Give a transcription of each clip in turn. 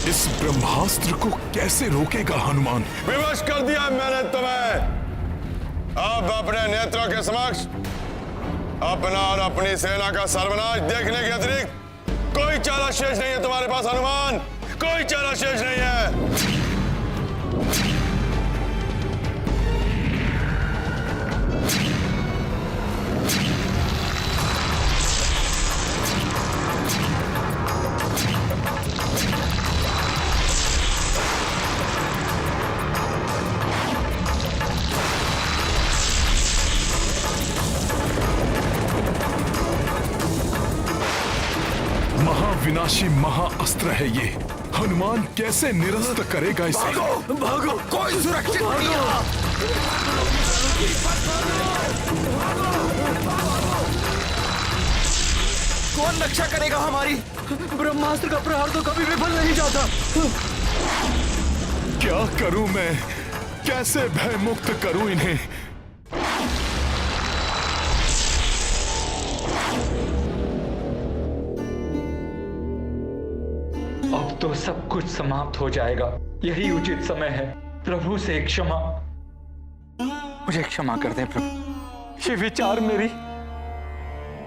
इस ब्रह्मास्त्र को कैसे रोकेगा हनुमान? विवश कर दिया मैंने तुम्हें। अब अपने नेत्रों के समक्ष अपना और अपनी सेना का सर्वनाश देखने के अतिरिक्त कोई चारा शेष नहीं है तुम्हारे पास हनुमान, कोई चारा शेष नहीं है। महाविनाशी महाअस्त्र है ये। हनुमान कैसे निरस्त करेगा इसे? भागो, भागो, कोई सुरक्षित नहीं है। कौन रक्षा करेगा हमारी? ब्रह्मास्त्र का प्रहार तो कभी विफल नहीं जाता। क्या करूं मैं? कैसे भय मुक्त करूं इन्हें? अब तो सब कुछ समाप्त हो जाएगा। यही उचित समय है। प्रभु से क्षमा, मुझे क्षमा कर दें प्रभु। ये विचार मेरी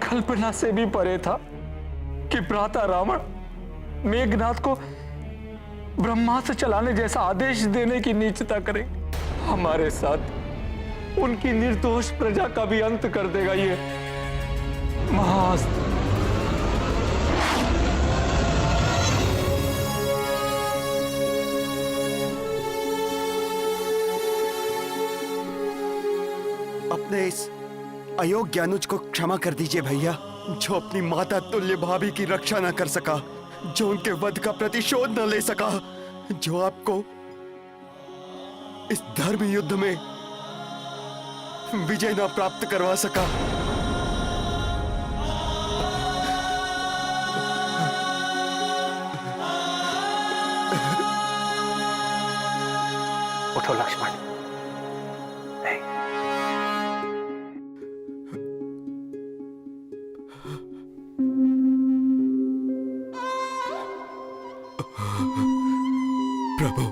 कल्पना से भी परे था कि भ्राता रावण मेघनाथ को ब्रह्मास्त्र चलाने जैसा आदेश देने की नीचता करे। हमारे साथ उनकी निर्दोष प्रजा का भी अंत कर देगा ये महाअस्त्र। अपने इस अयोग्य अनुज को क्षमा कर दीजिए भैया, जो अपनी माता तुल्य भाभी की रक्षा न कर सका, जो उनके वध का प्रतिशोध न ले सका, जो आपको इस धर्म युद्ध में विजय न प्राप्त करवा सका। उठो लक्ष्मण। प्रभु,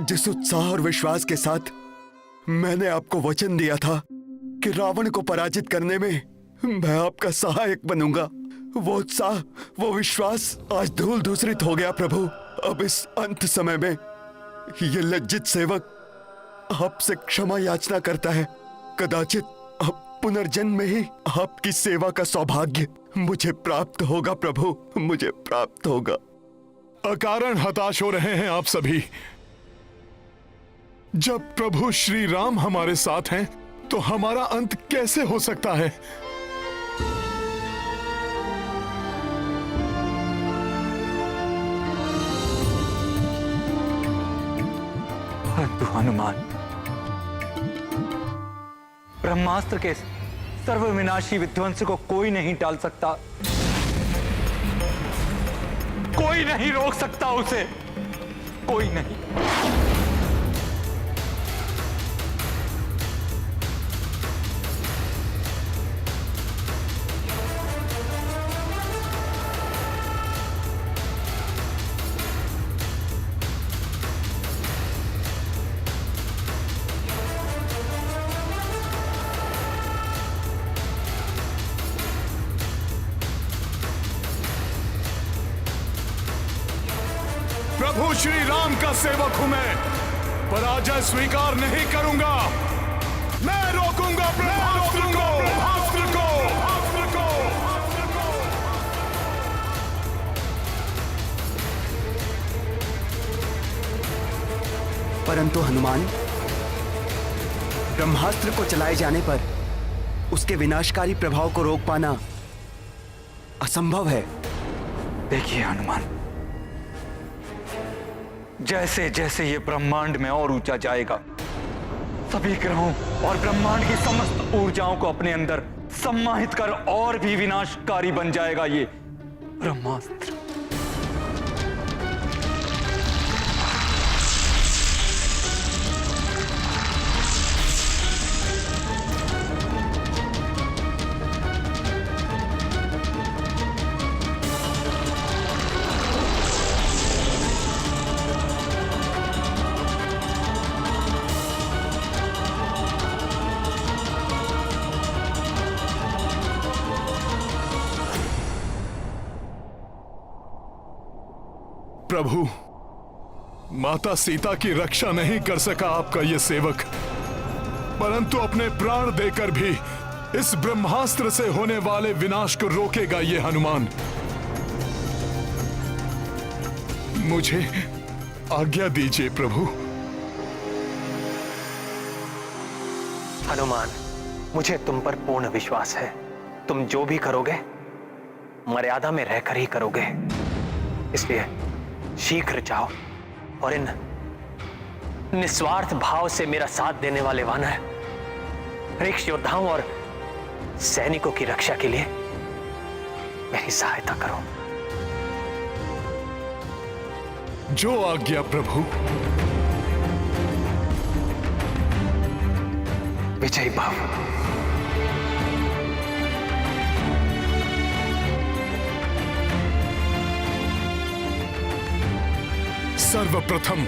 जिस उत्साह और विश्वास के साथ मैंने आपको वचन दिया था कि रावण को पराजित करने में मैं आपका सहायक बनूंगा, वो उत्साह, वो विश्वास आज धूल धूसरित हो गया प्रभु। अब इस अंत समय में ये लज्जित सेवक आपसे क्षमा याचना करता है। कदाचित अब पुनर्जन्म में ही आपकी सेवा का सौभाग्य मुझे प्राप्त होगा प्रभु, मुझे प्राप्त होगा। अकारण हताश हो रहे हैं आप सभी। जब प्रभु श्री राम हमारे साथ हैं तो हमारा अंत कैसे हो सकता है? परंतु हनुमान, ब्रह्मास्त्र के सर्वविनाशी विध्वंस को कोई नहीं टाल सकता, कोई नहीं रोक सकता उसे, कोई नहीं। प्रभु श्री राम का सेवक हूं मैं, पराजय स्वीकार नहीं करूंगा। मैं रोकूंगा ब्रह्मास्त्र को, ब्रह्मास्त्र को, ब्रह्मास्त्र को। परंतु हनुमान, ब्रह्मास्त्र को चलाए जाने पर उसके विनाशकारी प्रभाव को रोक पाना असंभव है। देखिए हनुमान, जैसे जैसे ये ब्रह्मांड में और ऊंचा जाएगा, सभी ग्रहों और ब्रह्मांड की समस्त ऊर्जाओं को अपने अंदर सम्माहित कर और भी विनाशकारी बन जाएगा ये ब्रह्मास्त्र। प्रभु, माता सीता की रक्षा नहीं कर सका आपका ये सेवक, परंतु अपने प्राण देकर भी इस ब्रह्मास्त्र से होने वाले विनाश को रोकेगा ये हनुमान। मुझे आज्ञा दीजिए प्रभु। हनुमान, मुझे तुम पर पूर्ण विश्वास है। तुम जो भी करोगे मर्यादा में रहकर ही करोगे, इसलिए शीघ्र जाओ और इन निस्वार्थ भाव से मेरा साथ देने वाले वानर, ऋक्ष योद्धाओं और सैनिकों की रक्षा के लिए मेरी सहायता करो। जो आज्ञा प्रभु। विजयी भव। सर्वप्रथम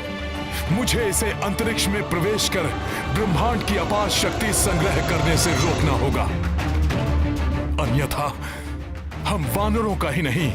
मुझे इसे अंतरिक्ष में प्रवेश कर ब्रह्मांड की अपार शक्ति संग्रह करने से रोकना होगा, अन्यथा हम वानरों का ही नहीं,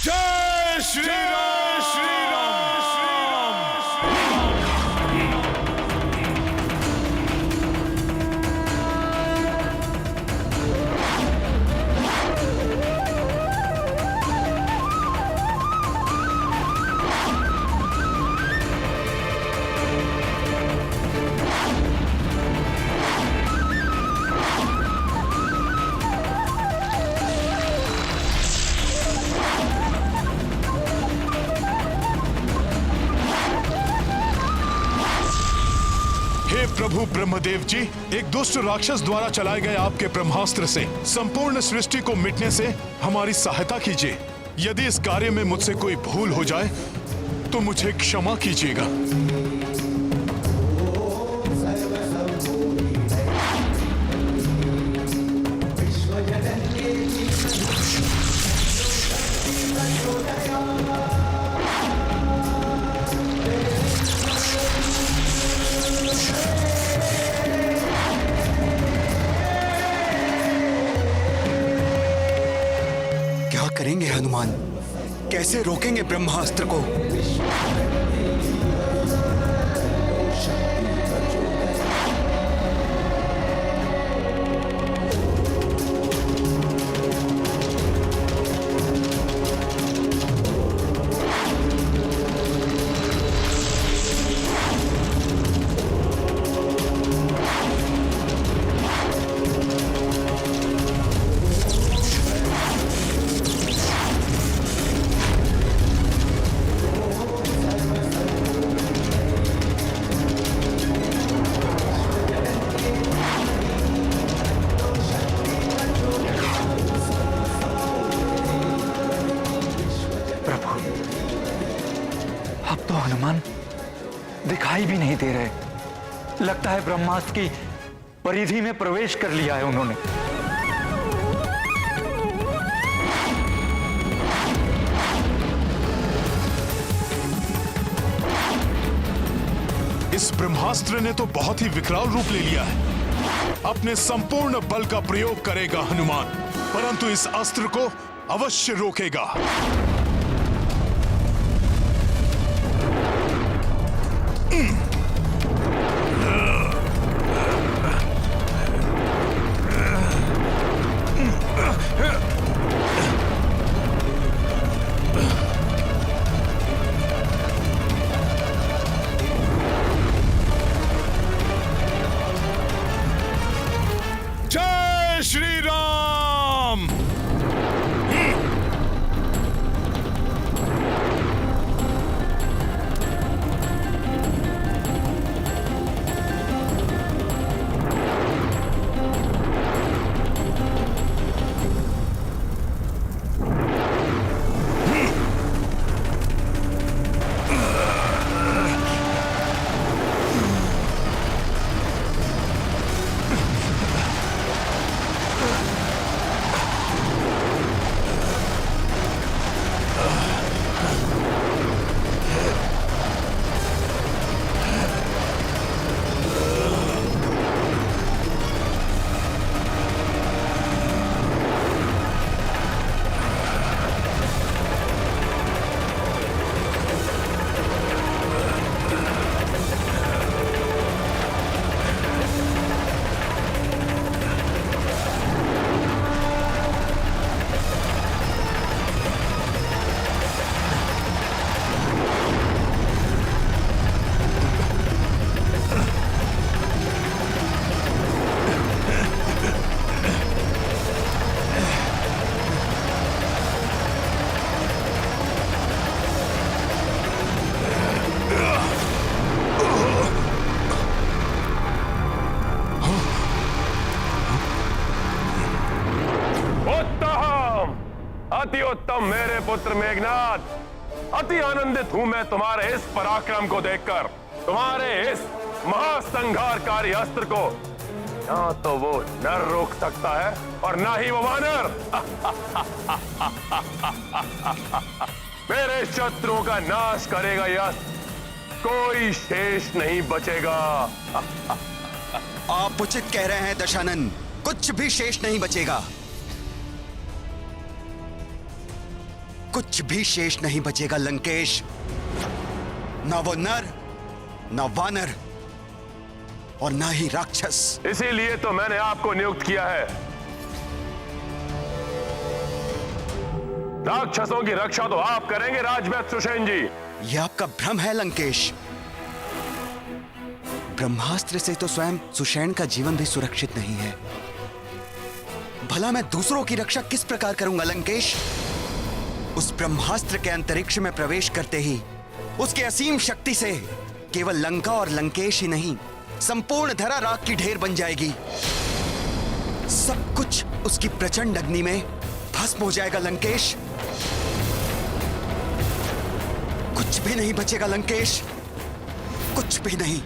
जय श्री राम, श्री राम, श्री राम। हे प्रभु ब्रह्मदेव जी, एक दुष्ट राक्षस द्वारा चलाए गए आपके ब्रह्मास्त्र से संपूर्ण सृष्टि को मिटने से हमारी सहायता कीजिए। यदि इस कार्य में मुझसे कोई भूल हो जाए तो मुझे क्षमा कीजिएगा। क्या करेंगे हनुमान? कैसे रोकेंगे ब्रह्मास्त्र को? अब तो हनुमान दिखाई भी नहीं दे रहे। लगता है ब्रह्मास्त्र की परिधि में प्रवेश कर लिया है उन्होंने। इस ब्रह्मास्त्र ने तो बहुत ही विकराल रूप ले लिया है। अपने संपूर्ण बल का प्रयोग करेगा हनुमान, परंतु इस अस्त्र को अवश्य रोकेगा। जय श्री राम। अति उत्तम मेरे पुत्र मेघनाथ। अति आनंदित हूं मैं तुम्हारे इस पराक्रम को देखकर, तुम्हारे इस महासंहारकारी अस्त्र को। ना तो वो नर रोक सकता है और ना ही वो वानर। मेरे शत्रुओं का नाश करेगा यह अस्त्र, कोई शेष नहीं बचेगा। आप उचित कह रहे हैं दशानन, कुछ भी शेष नहीं बचेगा। कुछ भी शेष नहीं बचेगा लंकेश। ना वो नर, ना वानर और ना ही राक्षस। इसीलिए तो मैंने आपको नियुक्त किया है। राक्षसों की रक्षा तो आप करेंगे राजवैद्य सुषेण जी। यह आपका भ्रम है लंकेश। ब्रह्मास्त्र से तो स्वयं सुषेण का जीवन भी सुरक्षित नहीं है। भला मैं दूसरों की रक्षा किस प्रकार करूंगा लंकेश? उस ब्रह्मास्त्र के अंतरिक्ष में प्रवेश करते ही उसके असीम शक्ति से केवल लंका और लंकेश ही नहीं, संपूर्ण धरा राख की ढेर बन जाएगी। सब कुछ उसकी प्रचंड अग्नि में भस्म हो जाएगा लंकेश। कुछ भी नहीं बचेगा लंकेश, कुछ भी नहीं।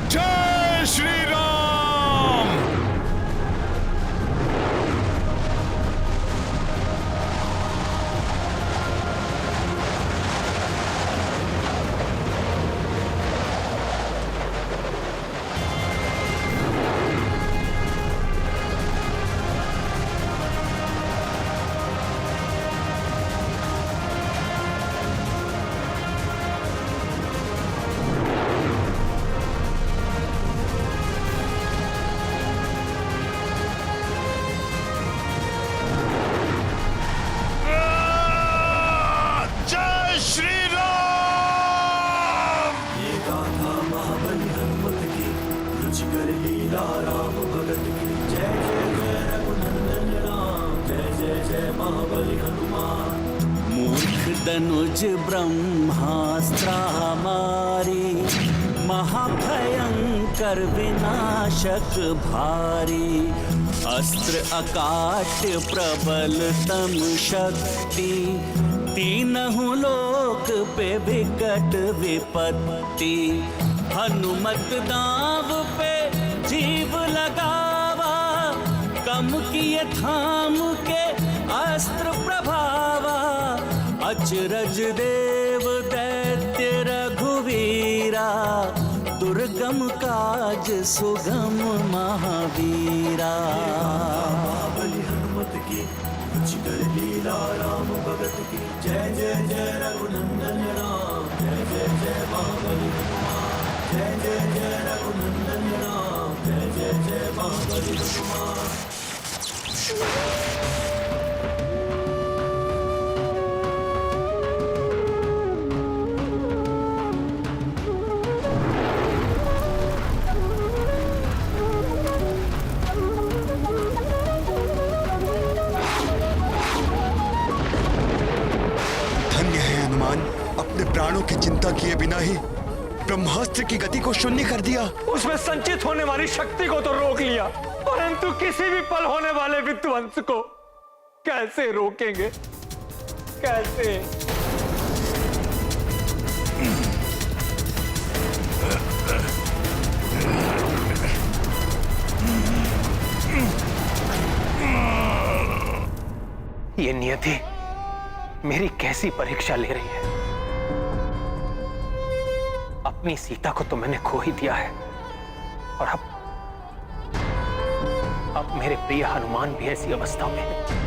जय श्री राम। जय श्री राम। मूर्ख धनुज ब्रह्मास्त्र हमारी, महाभयंकर विनाशक भारी। अस्त्र अकाट्य प्रबल तम शक्ति, तीनहु लोक पे विकट विपत्ति। हनुमत दाव पे जीव लगावा, कम किए थाम के अस्त्र प्रभावा। अचरज देव दैत्य रघुवीरा, दुर्गम काज सुगम महावीरा। हनुमत की लीला राम भगत की, जय जय जय रघुनंदन राम, जय जय जय महाबली हनुमान, जय जय जय रघुनंदन राम, जय जय जय महाबली हनुमान। अपने प्राणों की चिंता किए बिना ही ब्रह्मास्त्र की गति को शून्य कर दिया। उसमें संचित होने वाली शक्ति को तो रोक लिया, परंतु किसी भी पल होने वाले विध्वंस को कैसे रोकेंगे? कैसे? ये नियति मेरी कैसी परीक्षा ले रही है। अपनी सीता को तो मैंने खो ही दिया है, और अब मेरे प्रिय हनुमान भी ऐसी अवस्था में है।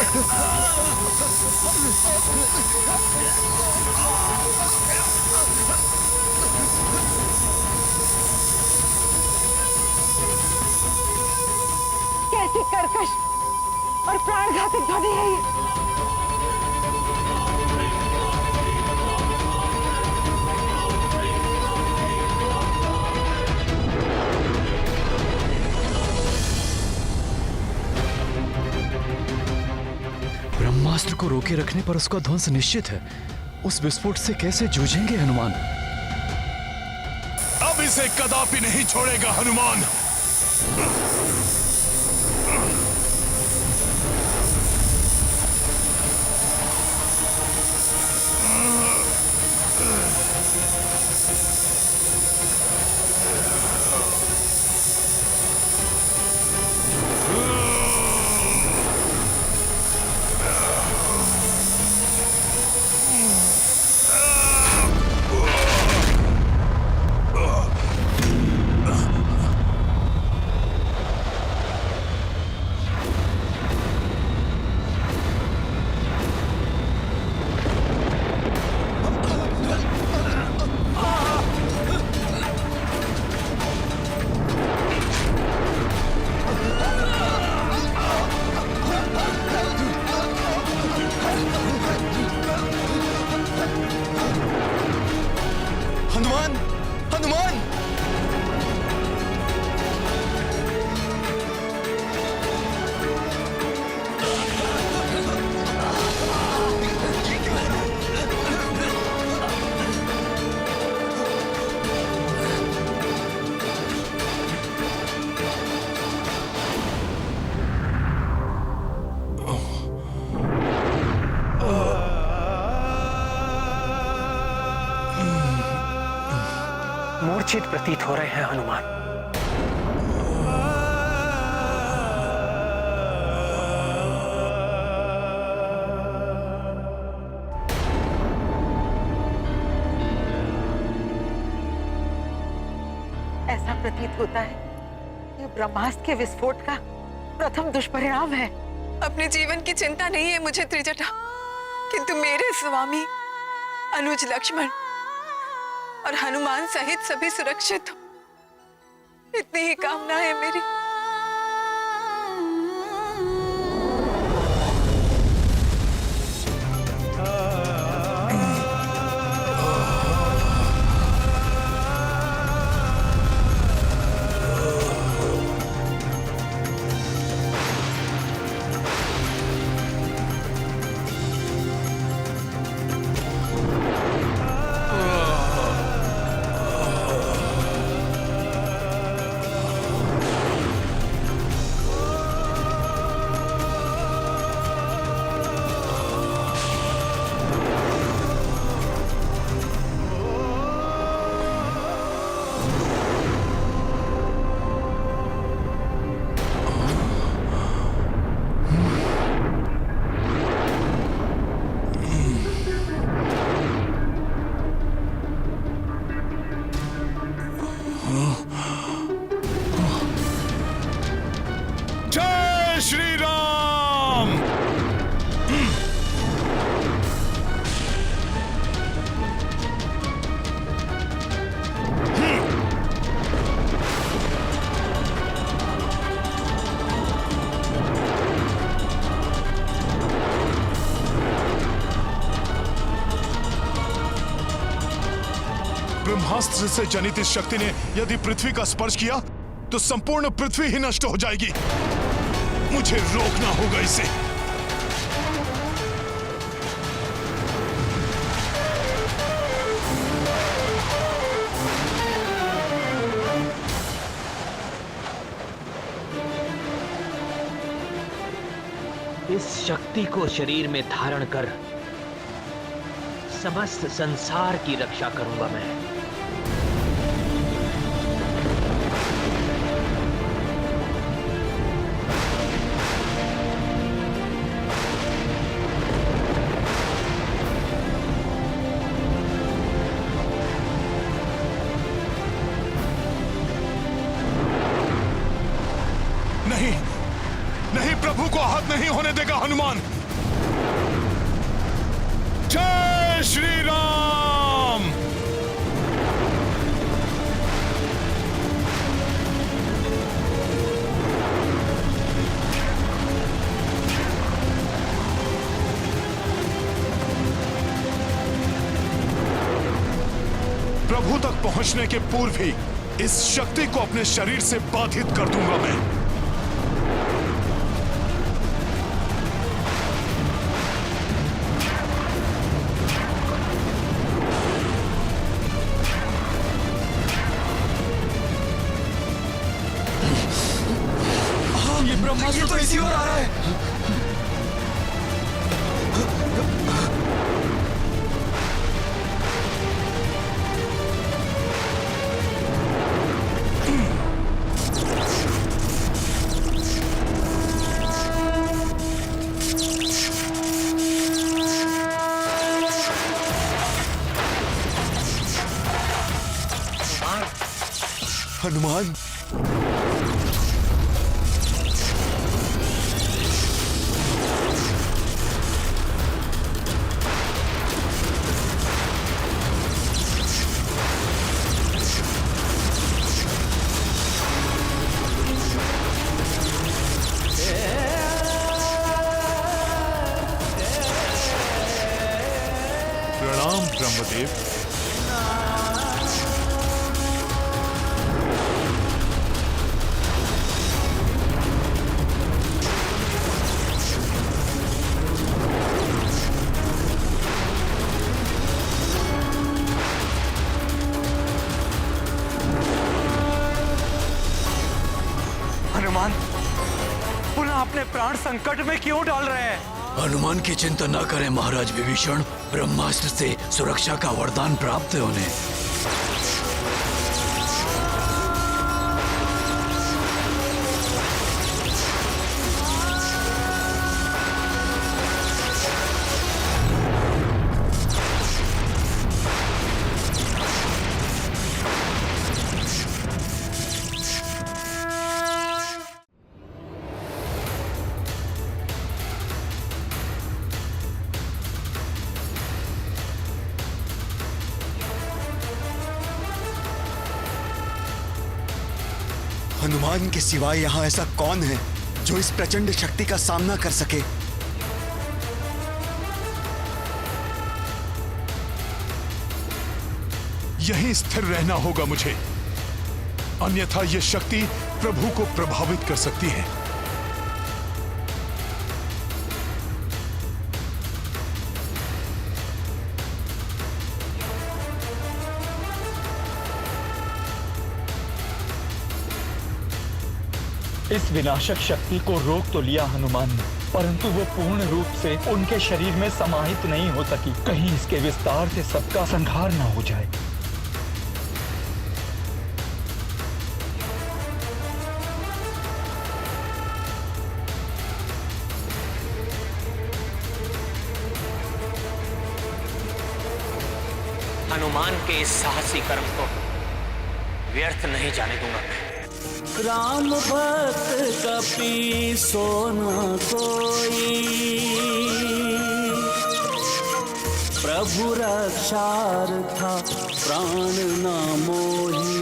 कैसी कर्कश और प्राणघातक ध्वनि है ये। ब्रह्मास्त्र को रोके रखने पर उसका ध्वंस निश्चित है। उस विस्फोट से कैसे जूझेंगे हनुमान? अब इसे कदापि नहीं छोड़ेगा हनुमान। हनुमान, हनुमान! मूर्छित प्रतीत हो रहे हैं हनुमान। ऐसा प्रतीत होता है कि ब्रह्मास्त्र के विस्फोट का प्रथम दुष्परिणाम है। अपने जीवन की चिंता नहीं है मुझे त्रिजटा, किंतु मेरे स्वामी अनुज लक्ष्मण और हनुमान सहित सभी सुरक्षित हो, इतनी ही कामना है मेरी। जय श्री राम। ब्रह्मास्त्र से जनित इस शक्ति ने यदि पृथ्वी का स्पर्श किया तो संपूर्ण पृथ्वी ही नष्ट हो जाएगी। मुझे रोकना होगा इसे। इस शक्ति को शरीर में धारण कर समस्त संसार की रक्षा करूंगा मैं। नहीं नहीं, प्रभु को आहत नहीं होने देगा हनुमान। जय श्री राम। प्रभु तक पहुंचने के पूर्व ही इस शक्ति को अपने शरीर से बाधित कर दूंगा मैं। ये ब्रह्मास्त्र तो इसी ओर आ रहा है। हनुमान, प्रणाम ब्रह्मदेव। हनुमान, पुनः अपने प्राण संकट में क्यों डाल रहे हैं? हनुमान की चिंता न करें महाराज विभीषण, ब्रह्मास्त्र से सुरक्षा का वरदान प्राप्त है उन्हें। हनुमान के सिवाय यहाँ ऐसा कौन है जो इस प्रचंड शक्ति का सामना कर सके? यहीं स्थिर रहना होगा मुझे, अन्यथा यह शक्ति प्रभु को प्रभावित कर सकती है। इस विनाशक शक्ति को रोक तो लिया हनुमान ने, परंतु वो पूर्ण रूप से उनके शरीर में समाहित नहीं हो सकी। कहीं इसके विस्तार से सबका संहार ना हो जाए। हनुमान के इस साहसी कर्म को व्यर्थ नहीं जाने दूंगा मैं। राम भक्त कपि सोना कोई, प्रभु रक्षार्था प्राण न मोही।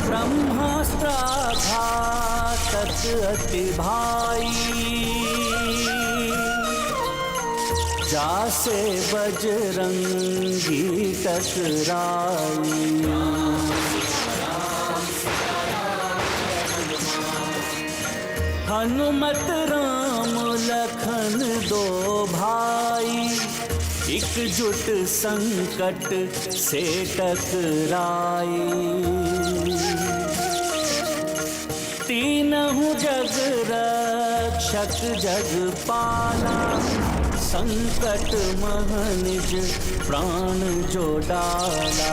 ब्रह्मास्त्र घातक अति भाई, जासे बजरंगी टकराई। हनुमत राम लखन दो भाई, एकजुट संकट से टकराई। तीनहु जग रक्षक जग पाला, संकट महनिज प्राण जो डाला।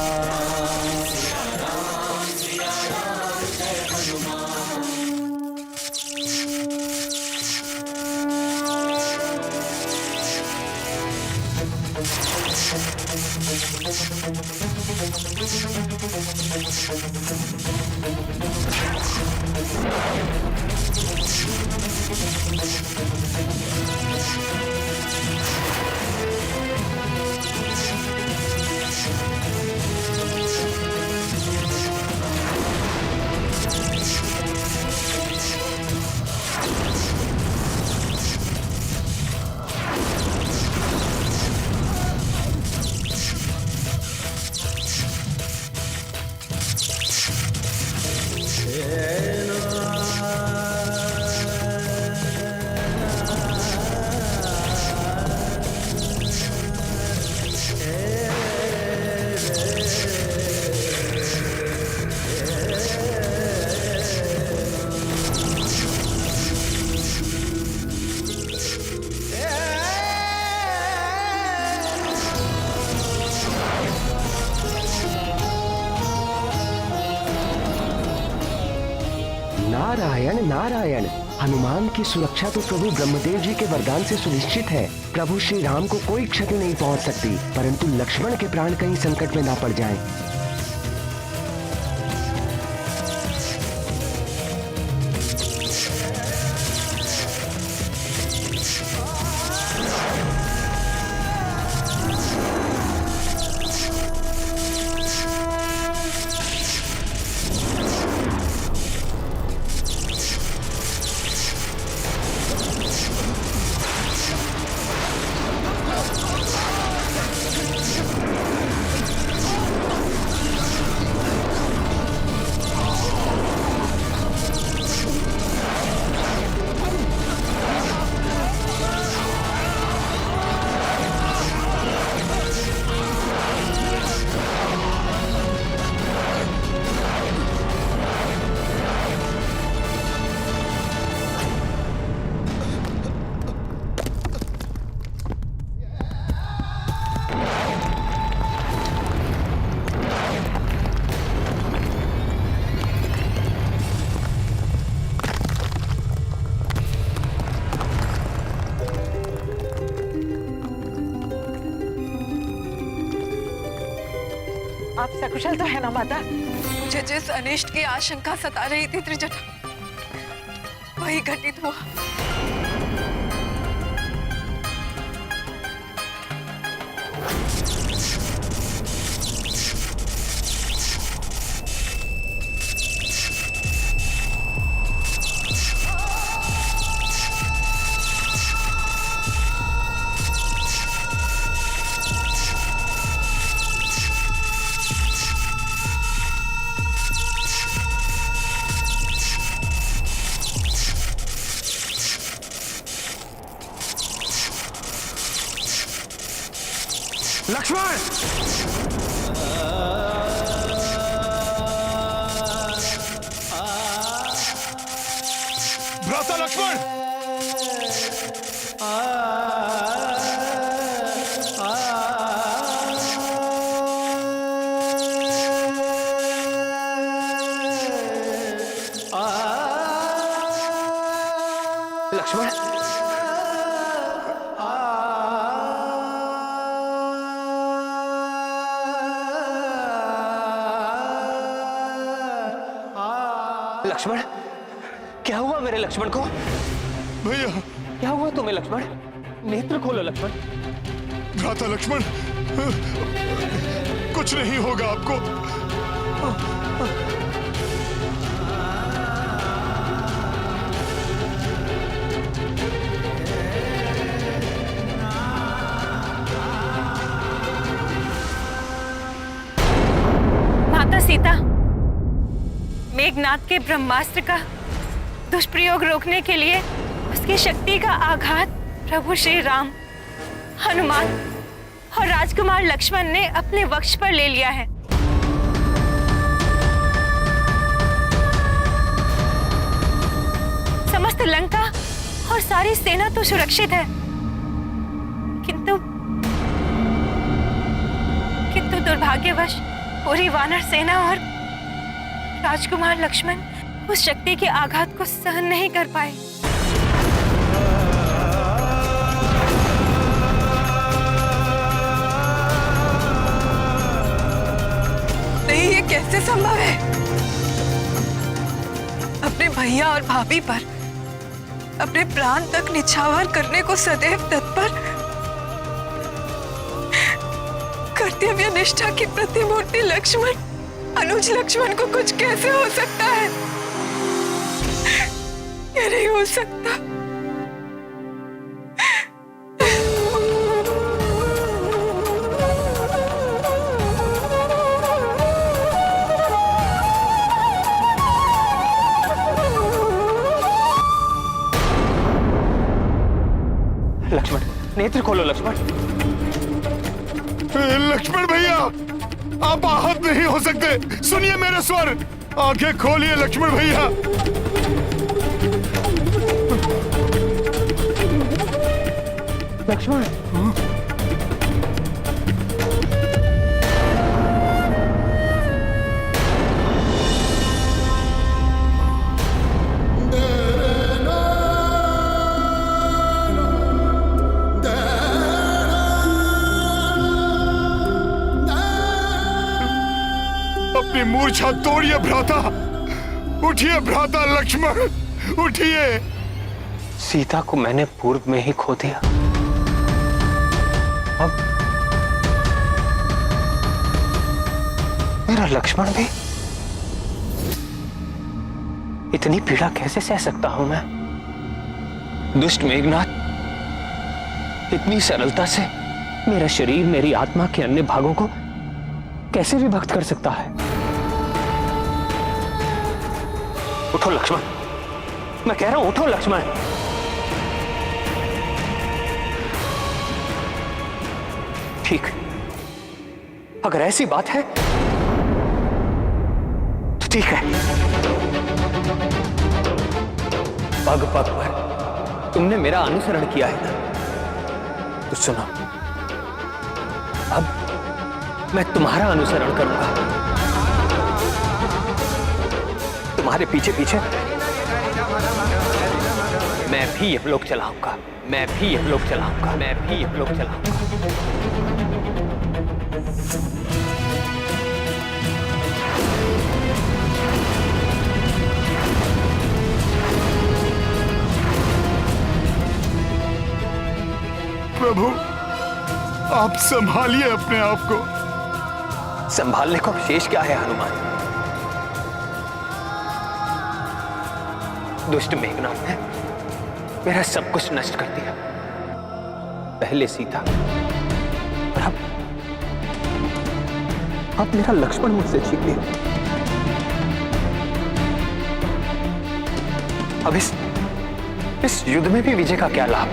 नारायण नारायण। हनुमान की सुरक्षा तो प्रभु ब्रह्मदेव जी के वरदान से सुनिश्चित है। प्रभु श्री राम को कोई क्षति नहीं पहुंच सकती, परंतु लक्ष्मण के प्राण कहीं संकट में ना पड़ जाएं। आप सकुशल तो है ना माता? मुझे जिस अनिष्ट की आशंका सता रही थी त्रिजटा, वही घटित हुआ। लक्ष्मण! भ्राता लक्ष्मण! लक्ष्मण! लक्ष्मण, क्या हुआ मेरे लक्ष्मण को? भैया, क्या हुआ तुम्हें लक्ष्मण? नेत्र खोलो लक्ष्मण। भ्राता लक्ष्मण, कुछ नहीं होगा आपको। माता सीता, मेघनाद के ब्रह्मास्त्र का दुष्प्रयोग रोकने के लिए उसकी शक्ति का आघात प्रभु श्री राम, हनुमान और राजकुमार लक्ष्मण ने अपने वक्ष पर ले लिया है। समस्त लंका और सारी सेना तो सुरक्षित है, किंतु दुर्भाग्यवश पूरी वानर सेना और राजकुमार लक्ष्मण उस शक्ति के आघात को सहन नहीं कर पाए। नहीं ये कैसे संभव है? अपने भैया और भाभी पर अपने प्राण तक निछावर करने को सदैव तत्पर, कर्तव्य निष्ठा की प्रतिमूर्ति लक्ष्मण, अनुज लक्ष्मण को कुछ कैसे हो सकता है? ये नहीं हो सकता। लक्ष्मण, नेत्र खोलो लक्ष्मण। लक्ष्मण भैया, आप आहत नहीं हो सकते। सुनिए मेरे स्वर, आंखें खोलिए लक्ष्मण भैया। लक्ष्मण, अपनी मूर्छा तोड़िए भ्राता। उठिए भ्राता लक्ष्मण, उठिए। सीता को मैंने पूर्व में ही खो दिया। अब मेरा लक्ष्मण भी। इतनी पीड़ा कैसे सह सकता हूं मैं? दुष्ट मेघनाथ इतनी सरलता से मेरा शरीर, मेरी आत्मा के अन्य भागों को कैसे विभक्त कर सकता है? उठो लक्ष्मण, मैं कह रहा हूं उठो लक्ष्मण। ठीक, अगर ऐसी बात है तो ठीक है। पग पग पर तुमने मेरा अनुसरण किया है ना, तो सुनो, अब मैं तुम्हारा अनुसरण करूंगा। तुम्हारे पीछे पीछे मैं भी यमलोक चलाऊंगा, मैं भी यमलोक चलाऊंगा, मैं भी यमलोक चलाऊंगा। प्रभु, आप संभालिए अपने आप को। संभालने को शेष क्या है हनुमान? दुष्ट मेघनाथ ने मेरा सब कुछ नष्ट कर दिया। पहले सीता और अब मेरा लक्ष्मण मुझसे छीन लिया। अब इस युद्ध में भी विजय का क्या लाभ?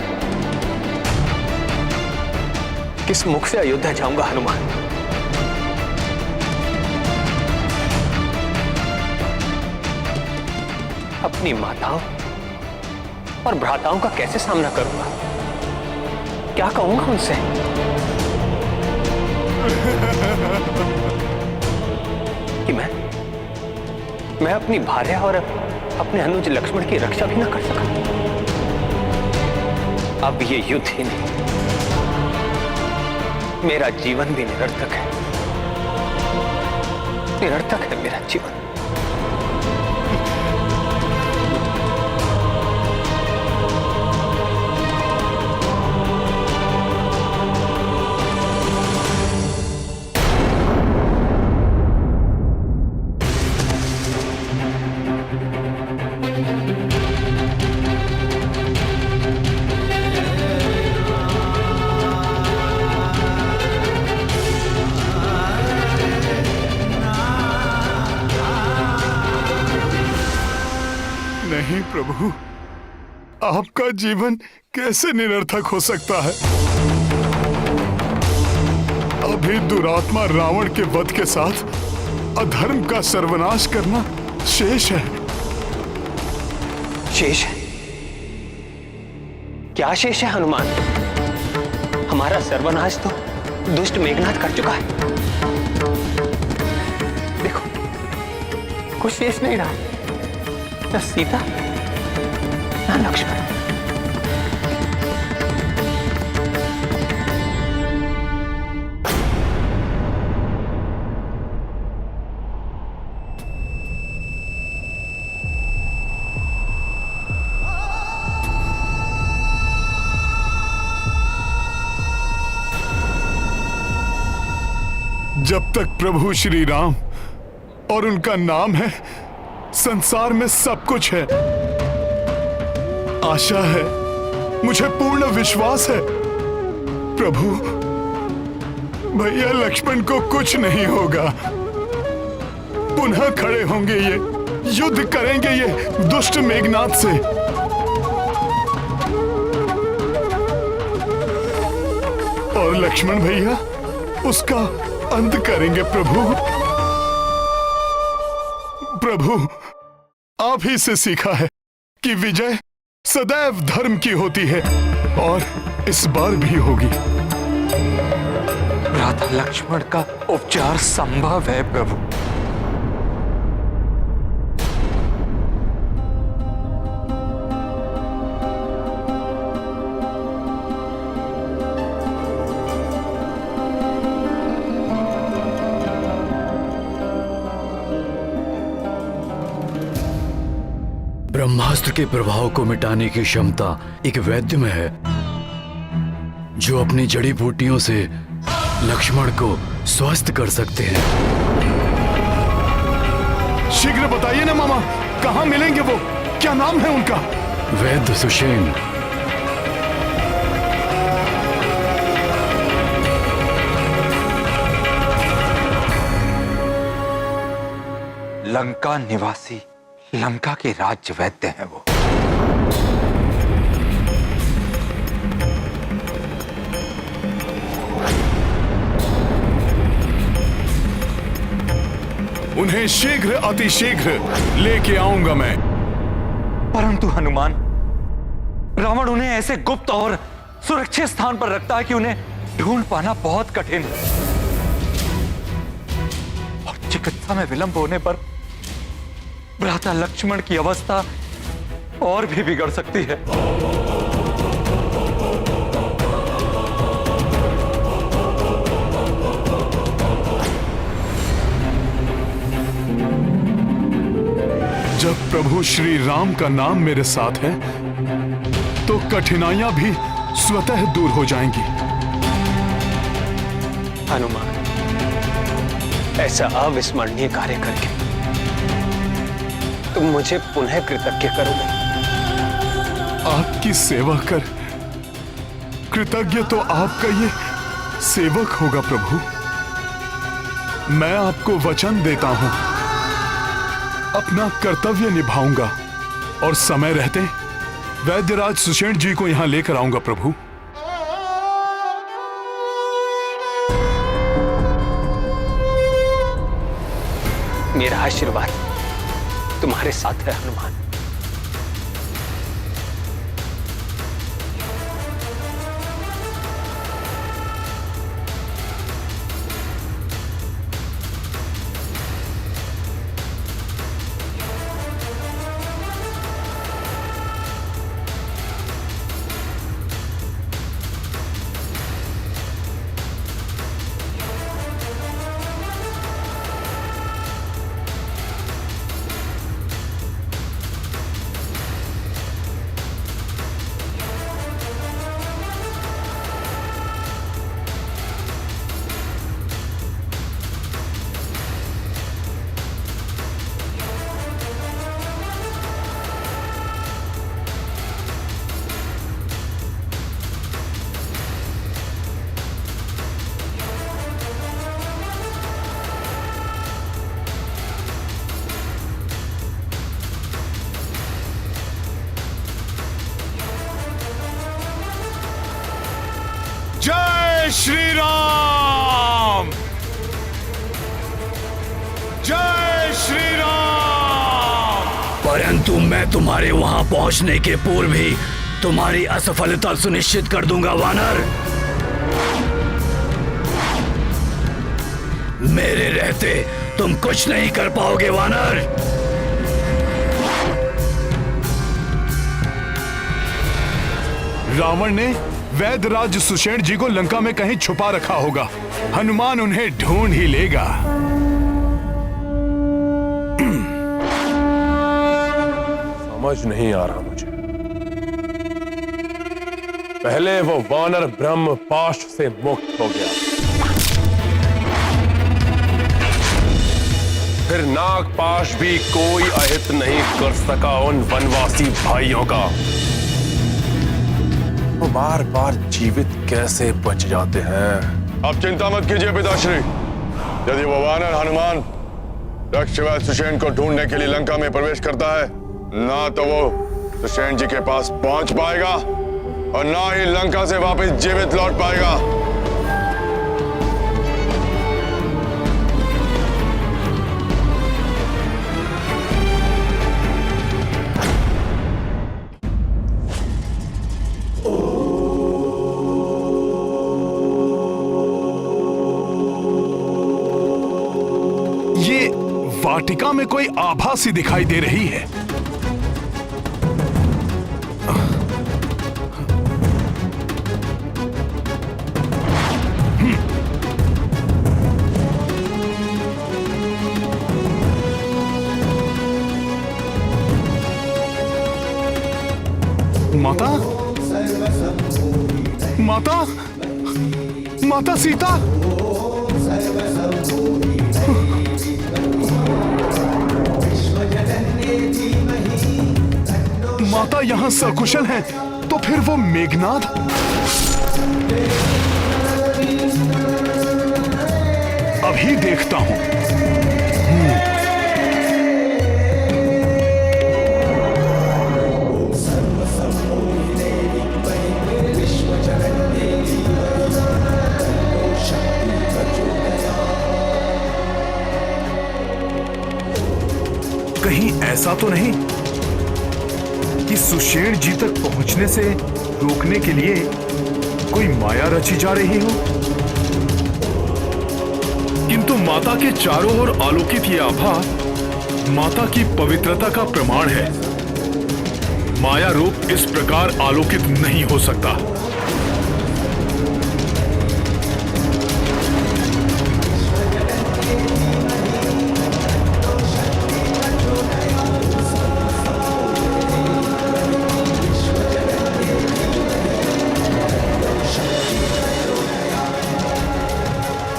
किस मुख से अयोध्या जाऊंगा हनुमान? अपनी माताओं और भ्राताओं का कैसे सामना करूंगा? क्या कहूंगा उनसे? कि मैं अपनी भार्या और अपने अनुज लक्ष्मण की रक्षा भी ना कर सका। अब ये युद्ध ही नहीं, मेरा जीवन भी निरर्थक है। निरर्थक है मेरा जीवन। नहीं प्रभु, आपका जीवन कैसे निरर्थक हो सकता है? अभी दुरात्मा रावण के वध के साथ अधर्म का सर्वनाश करना शेष है। शेष है? क्या शेष है हनुमान? हमारा सर्वनाश तो दुष्ट मेघनाथ कर चुका है। देखो, कुछ शेष नहीं रहा, न सीता न लक्ष्मण। जब तक प्रभु श्री राम और उनका नाम है, संसार में सब कुछ है। आशा है, मुझे पूर्ण विश्वास है प्रभु, भैया लक्ष्मण को कुछ नहीं होगा। पुनः खड़े होंगे ये, युद्ध करेंगे ये दुष्ट मेघनाद से। और लक्ष्मण भैया उसका अंत करेंगे प्रभु। प्रभु, आप ही से सीखा है कि विजय सदैव धर्म की होती है और इस बार भी होगी। राधा लक्ष्मण का उपचार संभव है प्रभु। ब्रह्मास्त्र के प्रभाव को मिटाने की क्षमता एक वैद्य में है, जो अपनी जड़ी बूटियों से लक्ष्मण को स्वस्थ कर सकते हैं। शीघ्र बताइए ना मामा, कहाँ मिलेंगे वो? क्या नाम है उनका? वैद्य सुषेण। लंका निवासी, लंका के राज्य वैद्य हैं वो। उन्हें शीघ्र अतिशीघ्र लेके आऊंगा मैं। परंतु हनुमान, रावण उन्हें ऐसे गुप्त और सुरक्षित स्थान पर रखता है कि उन्हें ढूंढ पाना बहुत कठिन है। और चिकित्सा में विलंब होने पर भ्राता लक्ष्मण की अवस्था और भी बिगड़ सकती है। जब प्रभु श्री राम का नाम मेरे साथ है तो कठिनाइयां भी स्वतः दूर हो जाएंगी। हनुमान, ऐसा अविस्मरणीय कार्य करके तुम मुझे पुनः कृतज्ञ करोगे। आपकी सेवा कर कृतज्ञ तो आपका ये सेवक होगा प्रभु। मैं आपको वचन देता हूं, अपना कर्तव्य निभाऊंगा और समय रहते वैद्यराज सुषेण जी को यहां लेकर आऊंगा प्रभु। मेरा आशीर्वाद तुम्हारे साथ है हनुमान। जय श्री राम, जय श्री राम। परंतु मैं तुम्हारे वहां पहुंचने के पूर्व ही तुम्हारी असफलता सुनिश्चित कर दूंगा वानर। मेरे रहते तुम कुछ नहीं कर पाओगे वानर। रावण ने वैद्यराज सुषेण जी को लंका में कहीं छुपा रखा होगा। हनुमान उन्हें ढूंढ ही लेगा। समझ नहीं आ रहा मुझे। पहले वो वानर ब्रह्म पाश से मुक्त हो गया, फिर नागपाश भी कोई अहित नहीं कर सका उन वनवासी भाइयों का। वो बार बार जीवित कैसे बच जाते हैं? अब चिंता मत कीजिए पिताश्री। यदि वो वानर हनुमान रक्षवाद सुषेण को ढूंढने के लिए लंका में प्रवेश करता है, ना तो वो सुषेण जी के पास पहुंच पाएगा और ना ही लंका से वापस जीवित लौट पाएगा। ये वाटिका में कोई आभा सी दिखाई दे रही है। माता, माता, माता सीता, माता यहाँ सकुशल हैं, तो फिर वो मेघनाद? अभी देखता हूं। कहीं ऐसा तो नहीं कि सुषेण जी तक पहुंचने से रोकने के लिए कोई माया रची जा रही हो? किंतु माता के चारों ओर आलोकित ये आभा माता की पवित्रता का प्रमाण है। माया रूप इस प्रकार आलोकित नहीं हो सकता।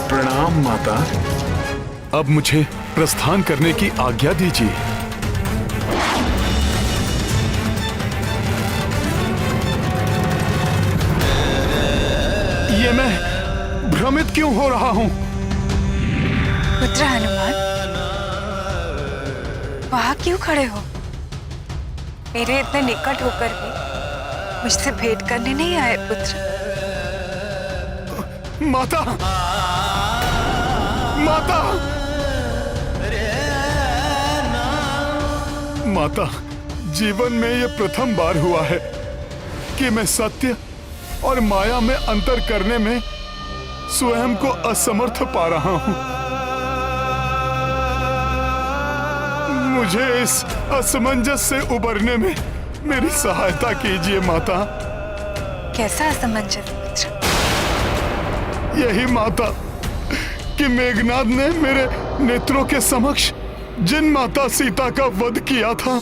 प्रणाम माता। अब मुझे प्रस्थान करने की आज्ञा दीजिए। ये मैं भ्रमित क्यों हो रहा हूं? पुत्र हनुमान, वहां क्यों खड़े हो? मेरे इतने निकट होकर भी मुझसे भेंट करने नहीं आए पुत्र? माता, माता, माता, जीवन में ये प्रथम बार हुआ है कि मैं सत्य और माया में अंतर करने में स्वयं को असमर्थ पा रहा हूं। मुझे इस असमंजस से उबरने में मेरी सहायता कीजिए माता। कैसा असमंजस पुत्र? यही माता कि मेघनाद ने मेरे नेत्रों के समक्ष जिन माता सीता का वध किया था,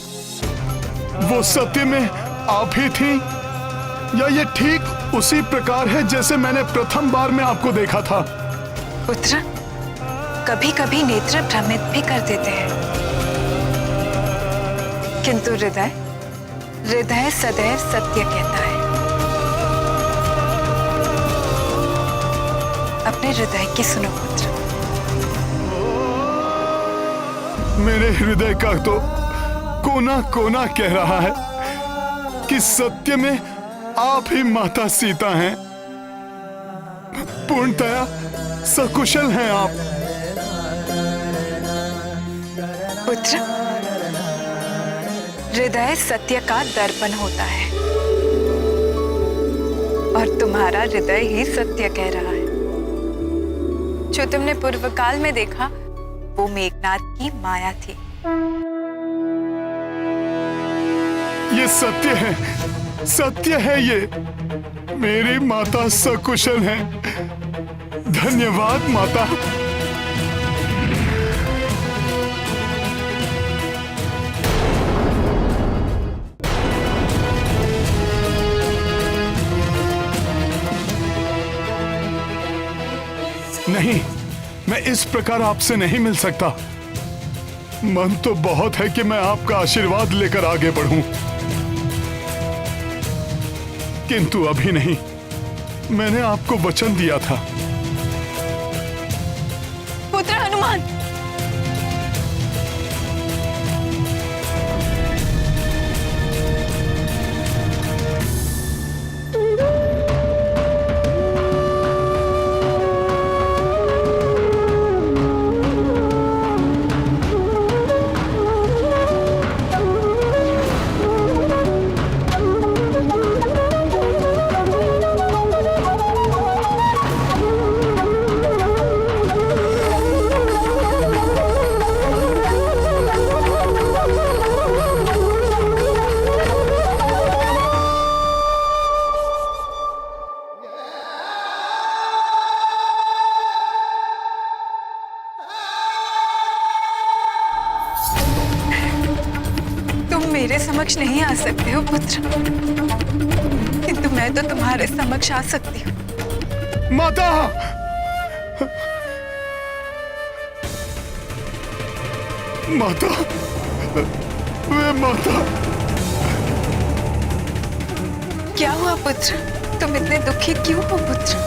वो सत्य में आप ही थी, या ये ठीक उसी प्रकार है जैसे मैंने प्रथम बार में आपको देखा था? पुत्र, कभी कभी नेत्र भ्रमित भी कर देते हैं, किंतु हृदय हृदय सदैव सत्य कहता है। अपने हृदय की सुनो पुत्र। मेरे हृदय का तो कोना कोना कह रहा है कि सत्य में आप ही माता सीता हैं। पूर्णतया सकुशल हैं आप। पुत्र, हृदय सत्य का दर्पण होता है और तुम्हारा हृदय ही सत्य कह रहा है। जो तुमने पूर्व काल में देखा वो मेघनाद की माया थी। ये सत्य है, सत्य है ये। मेरी माता सकुशल हैं। धन्यवाद माता। नहीं, मैं इस प्रकार आपसे नहीं मिल सकता। मन तो बहुत है कि मैं आपका आशीर्वाद लेकर आगे बढ़ूं, किंतु अभी नहीं। मैंने आपको वचन दिया था। पुत्र हनुमान, मेरे समक्ष नहीं आ सकते हो पुत्र, किंतु मैं तो तुम्हारे समक्ष आ सकती हूँ। माता! माता! वे माता! क्या हुआ पुत्र? तुम इतने दुखी क्यों हो पुत्र?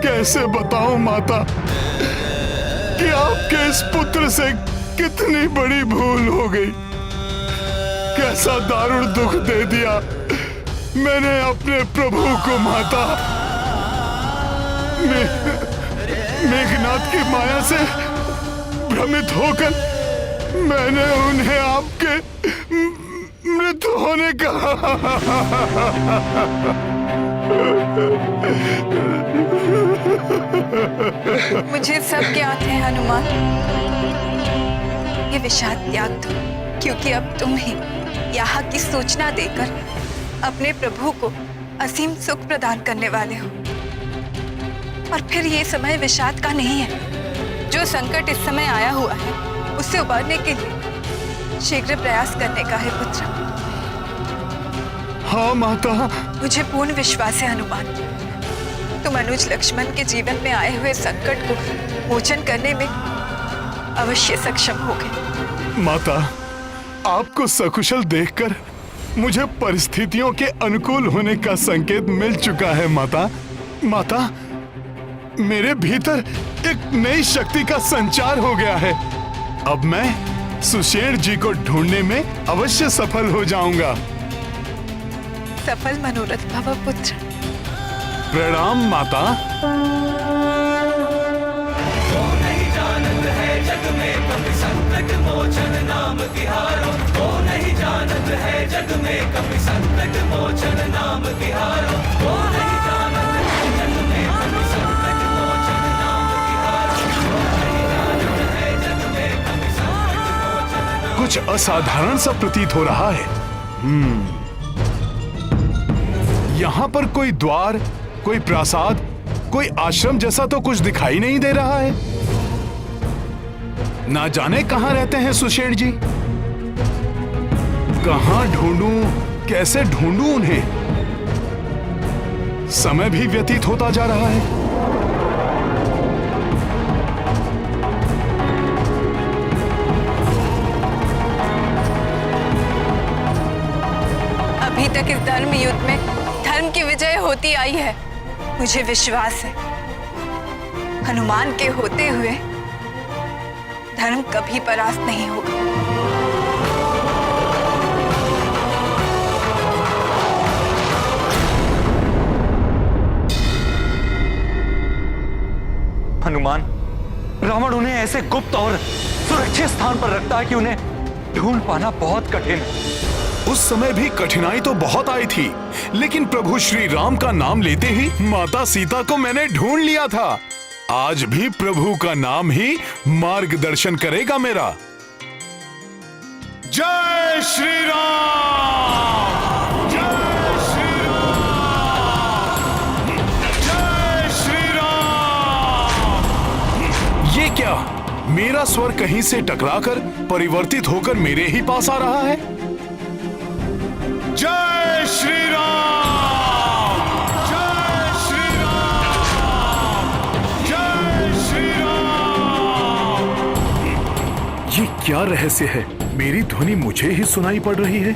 कैसे बताऊं माता कि आपके इस पुत्र से कितनी बड़ी भूल हो गई। कैसा दारुण दुख दे दिया मैंने अपने प्रभु को माता। मेघनाथ की माया से भ्रमित होकर मैंने उन्हें आपके मृत होने का मुझे सब ज्ञात है हनुमान। ये विषाद त्याग दो, क्योंकि अब तुम ही यहाँ की सूचना देकर अपने प्रभु को असीम सुख प्रदान करने वाले हो। और फिर ये समय विषाद का नहीं है। जो संकट इस समय आया हुआ है उससे उबारने के लिए शीघ्र प्रयास करने का है पुत्र। हाँ माता। मुझे पूर्ण विश्वास है हनुमान, तुम अनुज लक्ष्मण के जीवन में आए हुए संकट को मोचन करने में अवश्य सक्षम होगे। माता, आपको सकुशल देखकर मुझे परिस्थितियों के अनुकूल होने का संकेत मिल चुका है माता। माता, मेरे भीतर एक नई शक्ति का संचार हो गया है। अब मैं सुषेण जी को ढूंढने में अवश्य सफल हो जाऊंगा। सफल मनोरथ भव पुत्र। प्रणाम माता। नहीं जानत है जग में कभी संकट मोचन नाम तिहारो। वो नहीं जानत है जग में कभी संकट मोचन नाम तिहारो। वो नहीं जानत है जग में कभी संकट मोचन नाम तिहारो। वो नहीं जानत है जग में कभी संकट मोचन नाम। कुछ असाधारण सा प्रतीत हो रहा है। यहाँ पर कोई द्वार, कोई प्रासाद, कोई आश्रम जैसा तो कुछ दिखाई नहीं दे रहा है। ना जाने कहां रहते हैं सुषेण जी। कहां ढूंढूं, कैसे ढूंढूं उन्हें। समय भी व्यतीत होता जा रहा है। अभी तक इस धर्म युद्ध में धर्म की विजय होती आई है। मुझे विश्वास है हनुमान के होते हुए धर्म कभी परास्त नहीं होगा। हनुमान, रावण उन्हें ऐसे गुप्त और सुरक्षित स्थान पर रखता है कि उन्हें ढूंढ पाना बहुत कठिन है। उस समय भी कठिनाई तो बहुत आई थी, लेकिन प्रभु श्री राम का नाम लेते ही माता सीता को मैंने ढूंढ लिया था। आज भी प्रभु का नाम ही मार्गदर्शन करेगा मेरा। जय श्री राम! जय श्री राम! जय श्री राम! ये क्या? मेरा स्वर कहीं से टकराकर परिवर्तित होकर मेरे ही पास आ रहा है। जय श्री राम! जय श्री राम! क्या रहस्य है? मेरी ध्वनि मुझे ही सुनाई पड़ रही है।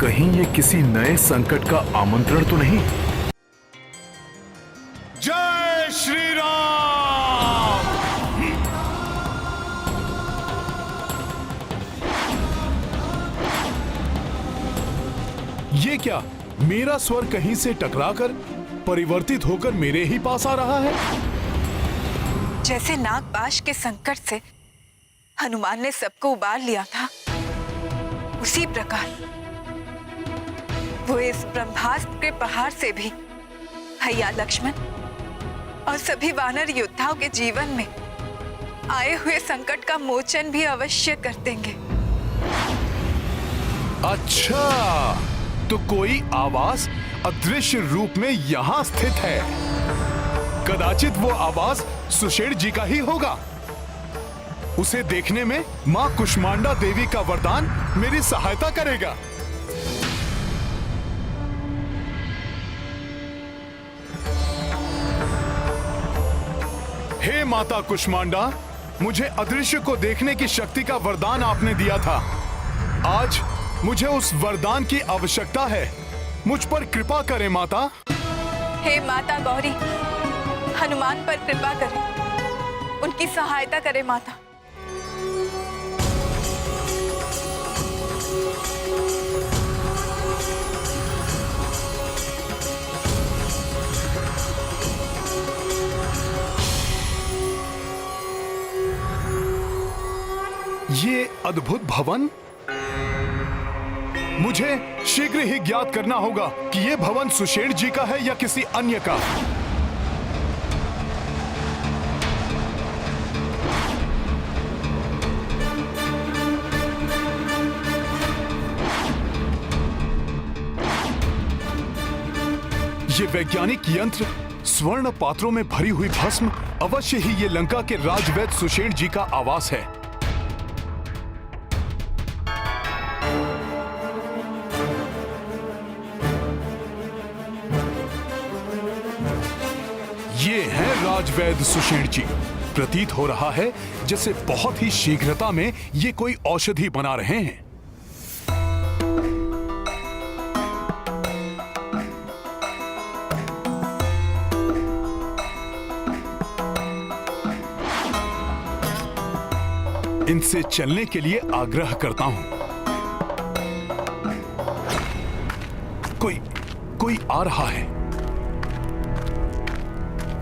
कहीं ये किसी नए संकट का आमंत्रण तो नहीं? जय श्री राम। ये क्या? मेरा स्वर कहीं से टकराकर परिवर्तित होकर मेरे ही पास आ रहा है। जैसे नागपाश के संकट से हनुमान ने सबको उबार लिया था, उसी प्रकार वो इस ब्रह्मास्त्र के पहाड़ से भी भैया लक्ष्मण और सभी वानर योद्धाओं के जीवन में आए हुए संकट का मोचन भी अवश्य कर देंगे। अच्छा, तो कोई आवाज अदृश्य रूप में यहाँ स्थित है। कदाचित वो आवाज सुषेण जी का ही होगा। उसे देखने में मां कुष्मांडा देवी का वरदान मेरी सहायता करेगा। हे माता कुष्मांडा, मुझे अदृश्य को देखने की शक्ति का वरदान आपने दिया था। आज मुझे उस वरदान की आवश्यकता है। मुझ पर कृपा करें माता। हे माता गौरी, हनुमान पर कृपा करें, उनकी सहायता करें माता। ये अद्भुत भवन, मुझे शीघ्र ही ज्ञात करना होगा कि ये भवन सुषेण जी का है या किसी अन्य का। ये वैज्ञानिक यंत्र, स्वर्ण पात्रों में भरी हुई भस्म, अवश्य ही ये लंका के राजवैद्य सुषेण जी का आवास है। ये है राजवैद्य सुषेण जी। प्रतीत हो रहा है जैसे बहुत ही शीघ्रता में ये कोई औषधि बना रहे हैं। इनसे चलने के लिए आग्रह करता हूं। कोई आ रहा है।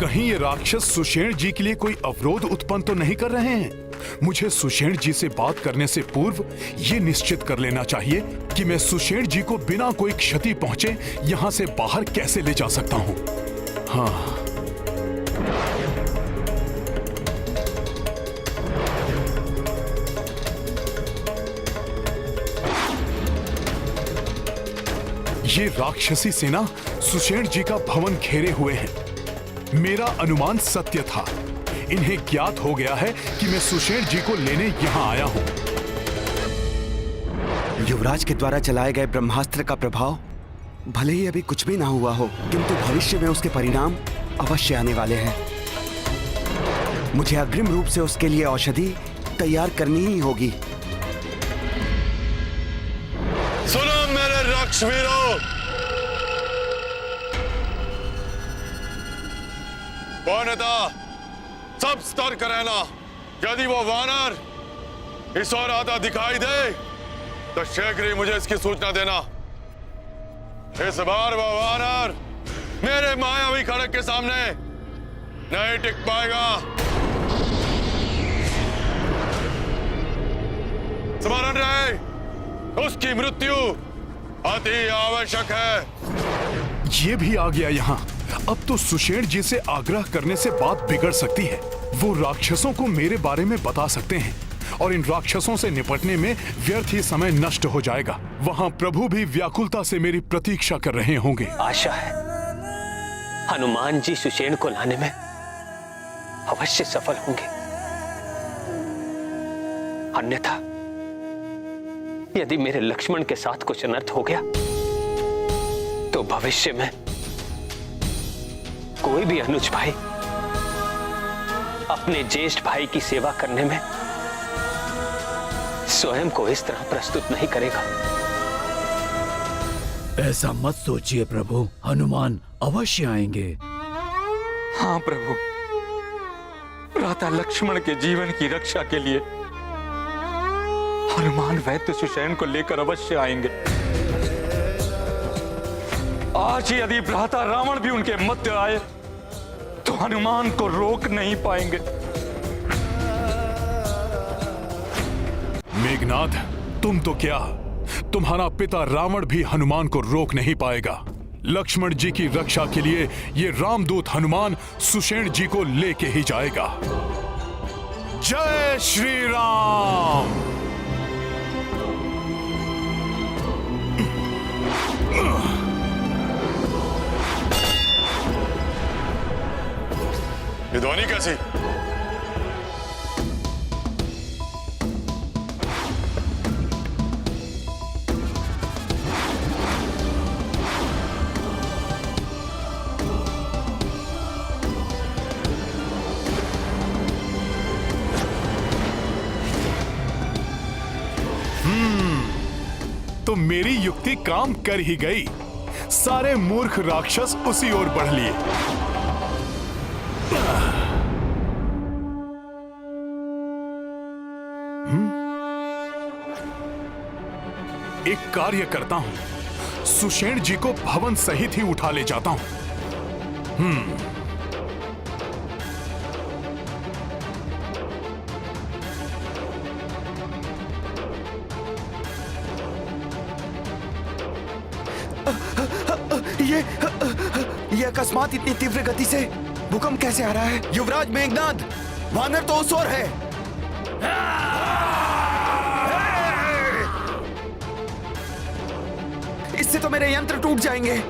कहीं ये राक्षस सुषेण जी के लिए कोई अवरोध उत्पन्न तो नहीं कर रहे हैं? मुझे सुषेण जी से बात करने से पूर्व ये निश्चित कर लेना चाहिए कि मैं सुषेण जी को बिना कोई क्षति पहुंचे यहां से बाहर कैसे ले जा सकता हूं। हाँ, ये राक्षसी सेना सुषेण जी का भवन घेरे हुए है। मेरा अनुमान सत्य था। इन्हें ज्ञात हो गया है कि मैं सुषेण जी को लेने यहां आया हूं। युवराज के द्वारा चलाए गए ब्रह्मास्त्र का प्रभाव भले ही अभी कुछ भी ना हुआ हो, किंतु भविष्य में उसके परिणाम अवश्य आने वाले हैं। मुझे अग्रिम रूप से उसके लिए औषधि तैयार करनी ही होगी। सुनो मेरे राक्षसवीरों, पौनता सब सतर्क रहना। यदि वो वानर इस ओर आता दिखाई दे तो शीघ्र ही मुझे इसकी सूचना देना। इस बार वो वानर मेरे मायावी खड़ग के सामने नहीं टिक पाएगा। स्मरण रहे, उसकी मृत्यु अति आवश्यक है। ये भी आ गया यहाँ। अब तो सुषेण जी से आग्रह करने से बात बिगड़ सकती है। वो राक्षसों को मेरे बारे में बता सकते हैं और इन राक्षसों से निपटने में व्यर्थ ही समय नष्ट हो जाएगा। वहाँ प्रभु भी व्याकुलता से मेरी प्रतीक्षा कर रहे होंगे। आशा है हनुमान जी सुषेण को लाने में अवश्य सफल होंगे, अन्यथा यदि मेरे लक्ष्मण के साथ कुछ अनर्थ हो गया तो भविष्य में कोई भी अनुज भाई अपने ज्येष्ठ भाई की सेवा करने में स्वयं को इस तरह प्रस्तुत नहीं करेगा। ऐसा मत सोचिए प्रभु, हनुमान अवश्य आएंगे। हाँ प्रभु, भ्राता लक्ष्मण के जीवन की रक्षा के लिए हनुमान वैद्य सुषेण को लेकर अवश्य आएंगे। आज ही यदि भ्राता रावण भी उनके मध्य आए तो हनुमान को रोक नहीं पाएंगे। मेघनाथ, तुम तो क्या, तुम्हारा पिता रावण भी हनुमान को रोक नहीं पाएगा। लक्ष्मण जी की रक्षा के लिए ये रामदूत हनुमान सुषेण जी को लेके ही जाएगा। जय श्री राम। ये ध्वनि कैसी? तो मेरी युक्ति काम कर ही गई। सारे मूर्ख राक्षस उसी ओर बढ़ लिए। एक कार्य करता हूं, सुषेण जी को भवन सहित ही उठा ले जाता हूं। ये अकस्मात इतनी तीव्र गति से भूकंप कैसे आ रहा है? युवराज मेघनाद, वानर तो उस ओर है। इससे तो मेरे यंत्र टूट जाएंगे।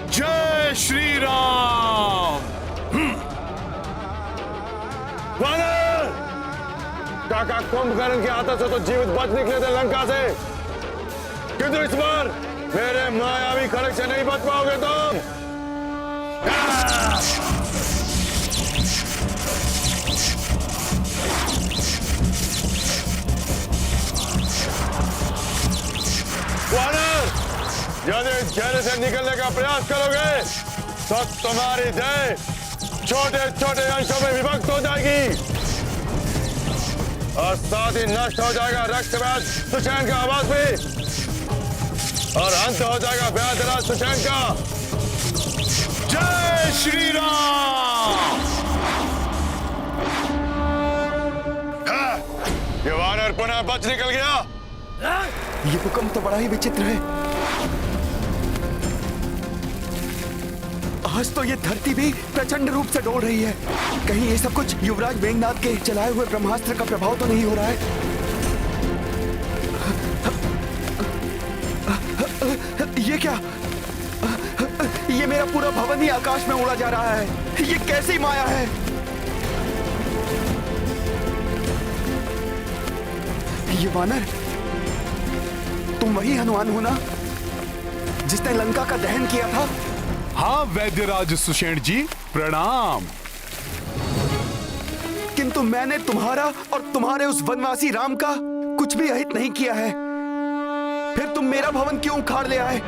जय श्री राम। वानर! काका कुंभकर्ण के हाथों से तो जीवित बच निकले थे लंका से, किंतु इस बार मेरे मायावी खड़ग से नहीं बच पाओगे तुम। वानर, यदि इस घेरे से निकलने का प्रयास करोगे तो तुम्हारी देह छोटे छोटे अंशों में विभक्त हो जाएगी और साथ ही नष्ट हो जाएगा रक्तवाद सुषेण का आवाज भी, और अंत हो जाएगा व्याधराज सुषेण का। जय श्री राम। ये वानर पुनः बच निकल गया। ये भूकंप तो बड़ा ही विचित्र है। आज तो ये धरती भी प्रचंड रूप से डोल रही है। कहीं ये सब कुछ युवराज मेघनाद के चलाए हुए ब्रह्मास्त्र का प्रभाव तो नहीं हो रहा है? ये क्या? ये मेरा पूरा भवन ही आकाश में उड़ा जा रहा है। ये कैसी माया है? ये वानर, तुम वही हनुमान हो ना जिसने लंका का दहन किया था? हाँ वैद्यराज सुषेण जी, प्रणाम। किंतु मैंने तुम्हारा और तुम्हारे उस वनवासी राम का कुछ भी अहित नहीं किया है। फिर तुम मेरा भवन क्यों उखाड़ ले आए?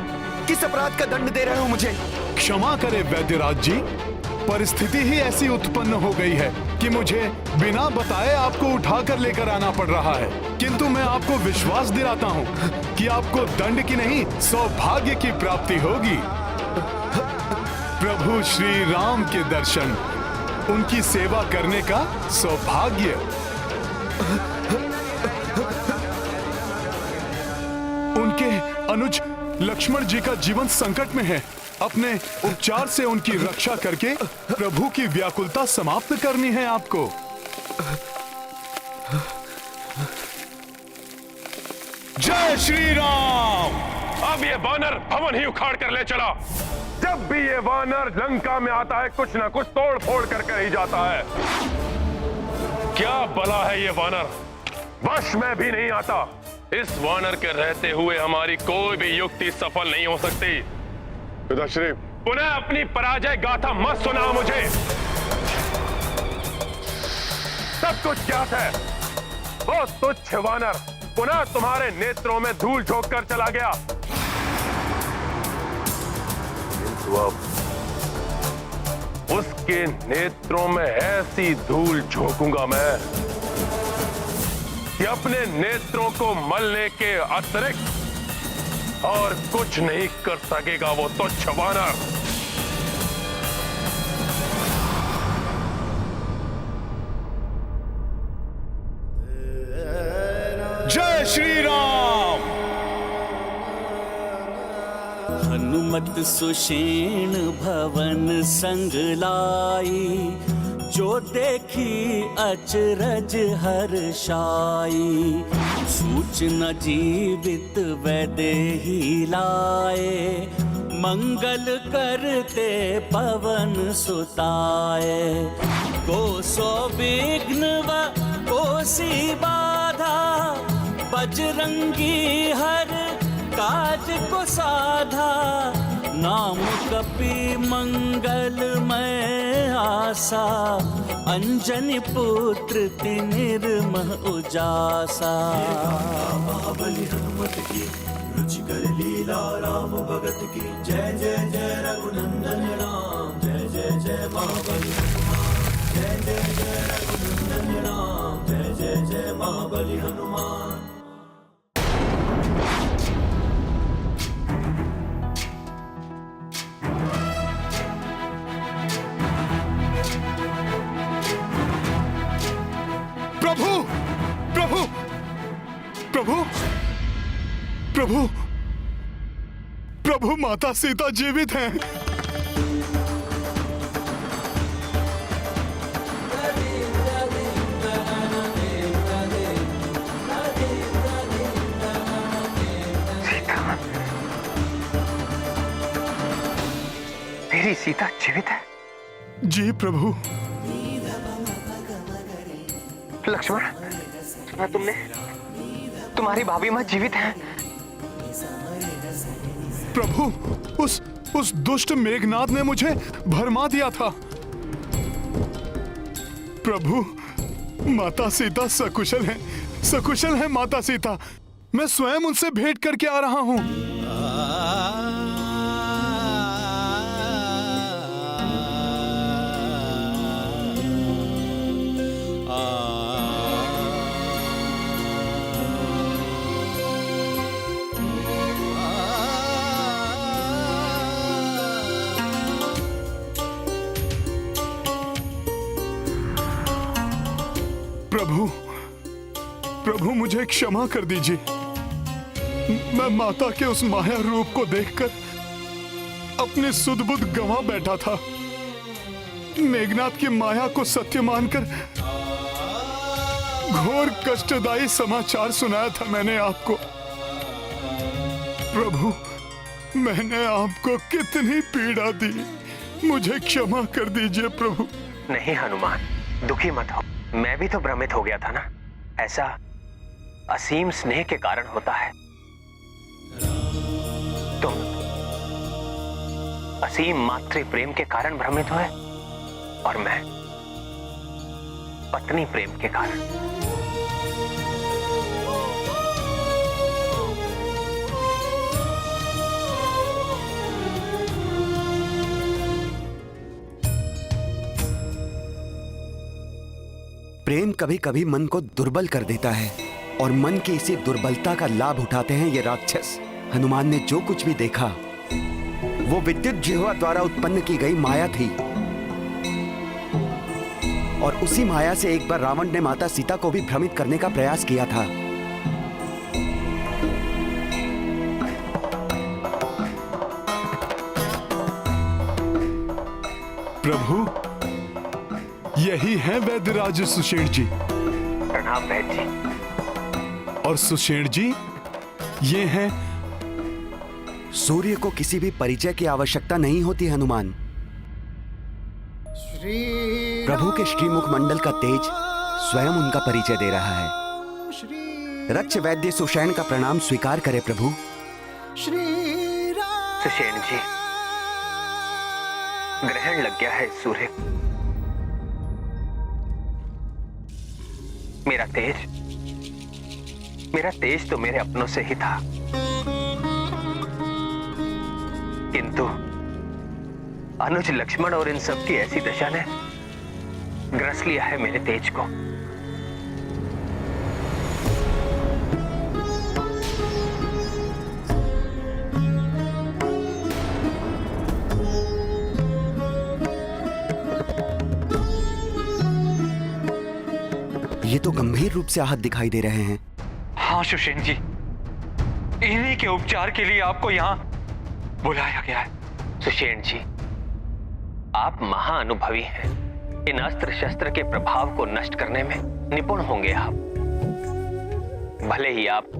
किस अपराध का दंड दे रहे हो मुझे? क्षमा करें वैद्यराज जी, परिस्थिति ही ऐसी उत्पन्न हो गई है कि मुझे बिना बताए आपको उठाकर लेकर आना पड़ रहा है। किंतु मैं आपको विश्वास दिलाता हूँ कि आपको दंड की नहीं सौभाग्य की प्राप्ति होगी। प्रभु श्री राम के दर्शन, उनकी सेवा करने का सौभाग्य। उनके अनुज लक्ष्मण जी का जीवन संकट में है। अपने उपचार से उनकी रक्षा करके प्रभु की व्याकुलता समाप्त करनी है आपको। जय श्री राम। अब ये वानर भवन ही उखाड़ कर ले चला। जब भी ये वानर लंका में आता है कुछ ना कुछ तोड़ फोड़ करके ही जाता है। क्या बला है ये वानर, वश में भी नहीं आता। इस वानर के रहते हुए हमारी कोई भी युक्ति सफल नहीं हो सकती। पिताश्री, पुनः अपनी पराजय गाथा मत सुनाओ मुझे। सब कुछ ज्ञात है। वो तुच्छ वानर पुनः तुम्हारे नेत्रों में धूल झोंक कर चला गया। किंतु अब उसके नेत्रों में ऐसी धूल झोंकूंगा मैं कि अपने नेत्रों को मलने के अतिरिक्त और कुछ नहीं कर सकेगा वो तुच्छ वानर। जय श्री राम। हनुमत सुषेण भवन संग लाई, जो देखी अचरज हर्षाई। सूचना जीवित वैदेही लाए, मंगल करते पवन सुताए। कोसो विघ्न व कोसी बाधा, बजरंगी हर काज को साधा। नाम कपि मंगलमय आसा, अंजनी पुत्र निर्मह उजासा। महाबली हनुमत की रुचिकर लीला राम भगत की। जय जय जय रघुनंदन राम, जय जय जय महाबली हनुमान। जय जय जय रघुनंदन राम, जय जय जय महाबली हनुमान। प्रभु प्रभु प्रभु प्रभु प्रभु, माता सीता जीवित हैं। मेरी सीता जीवित है? जी प्रभु। लक्ष्मण, सुना तुमने? तुम्हारी भाभी मां जीवित है। प्रभु, उस दुष्ट मेघनाद ने मुझे भरमा दिया था। प्रभु, माता सीता सकुशल हैं, सकुशल हैं माता सीता। मैं स्वयं उनसे भेंट करके आ रहा हूं। प्रभु, प्रभु मुझे क्षमा कर दीजिए। मैं माता के उस माया रूप को देखकर अपनी सुध बुध गंवा बैठा था। मेघनाद की माया को सत्य मानकर घोर कष्टदायी समाचार सुनाया था मैंने आपको। प्रभु, मैंने आपको कितनी पीड़ा दी, मुझे क्षमा कर दीजिए प्रभु। नहीं हनुमान, दुखी मत हो। मैं भी तो भ्रमित हो गया था ना। ऐसा असीम स्नेह के कारण होता है। तुम असीम मातृ प्रेम के कारण भ्रमित हुए और मैं पत्नी प्रेम के कारण। प्रेम कभी कभी मन को दुर्बल कर देता है और मन की इसी दुर्बलता का लाभ उठाते हैं ये राक्षस। हनुमान ने जो कुछ भी देखा वो विद्युत जिह्वा द्वारा उत्पन्न की गई माया थी और उसी माया से एक बार रावण ने माता सीता को भी भ्रमित करने का प्रयास किया था। प्रभु, यही है वैद्यराज सुषेण जी। प्रणाम वैद्य जी। और सुषेण जी, ये हैं। सूर्य को किसी भी परिचय की आवश्यकता नहीं होती हनुमान। प्रभु के श्रीमुख मंडल का तेज स्वयं उनका परिचय दे रहा है। रक्ष वैद्य सुषैण का प्रणाम स्वीकार करे प्रभु। सुषेण जी, ग्रहण लग गया है सूर्य। मेरा तेज तो मेरे अपनों से ही था, किंतु अनुज, लक्ष्मण और इन सब की ऐसी दशा ने ग्रस लिया है मेरे तेज को। ये तो गंभीर रूप से आहत दिखाई दे रहे हैं। हाँ सुषेण जी, इन्हीं के उपचार के लिए आपको यहाँ बुलाया गया है। सुषेण जी, आप महाअनुभवी हैं। इन अस्त्र शस्त्र के प्रभाव को नष्ट करने में निपुण होंगे आप। भले ही आप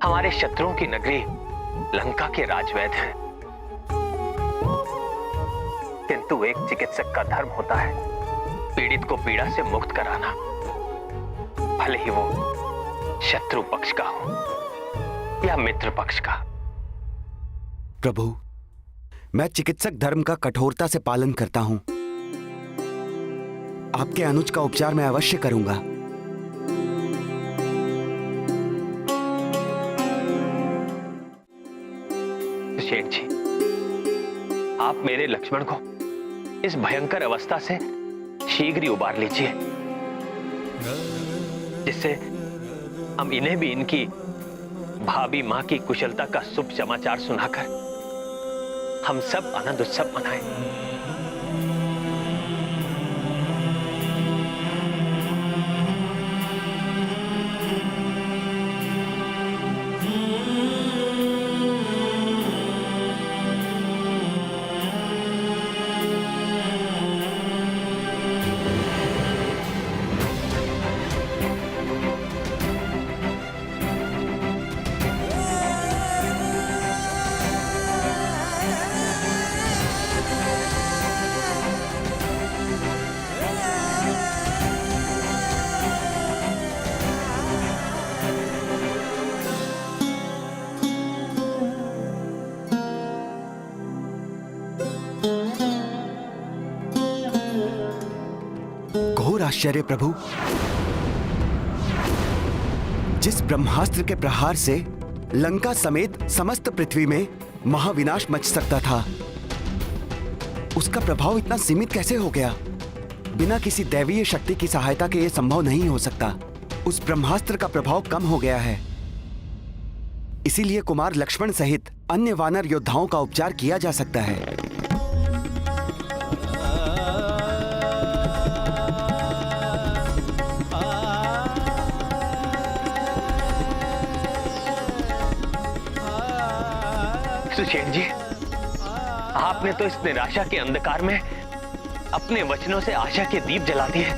हमारे शत्रुओं की नगरी लंका के राजवैद्य हैं, किंतु एक चिकित्सक का धर्म होता है पीड़ित को पीड़ा से मुक्त कराना, भले ही वो शत्रु पक्ष का हो या मित्र पक्ष का। प्रभु, मैं चिकित्सक धर्म का कठोरता से पालन करता हूं। आपके अनुज का उपचार मैं अवश्य करूंगा। सुषेण जी, आप मेरे लक्ष्मण को इस भयंकर अवस्था से शीघ्र ही उबार लीजिए, जिससे हम इन्हें भी इनकी भाभी मां की कुशलता का शुभ समाचार सुनाकर हम सब आनंद उत्सव मनाएं। घोर आश्चर्य प्रभु, जिस ब्रह्मास्त्र के प्रहार से लंका समेत समस्त पृथ्वी में महाविनाश मच सकता था, उसका प्रभाव इतना सीमित कैसे हो गया? बिना किसी दैवीय शक्ति की सहायता के यह संभव नहीं हो सकता। उस ब्रह्मास्त्र का प्रभाव कम हो गया है, इसीलिए कुमार लक्ष्मण सहित अन्य वानर योद्धाओं का उपचार किया जा सकता है। सुषेण जी, आपने तो इस निराशा के अंधकार में अपने वचनों से आशा के दीप जला दिए,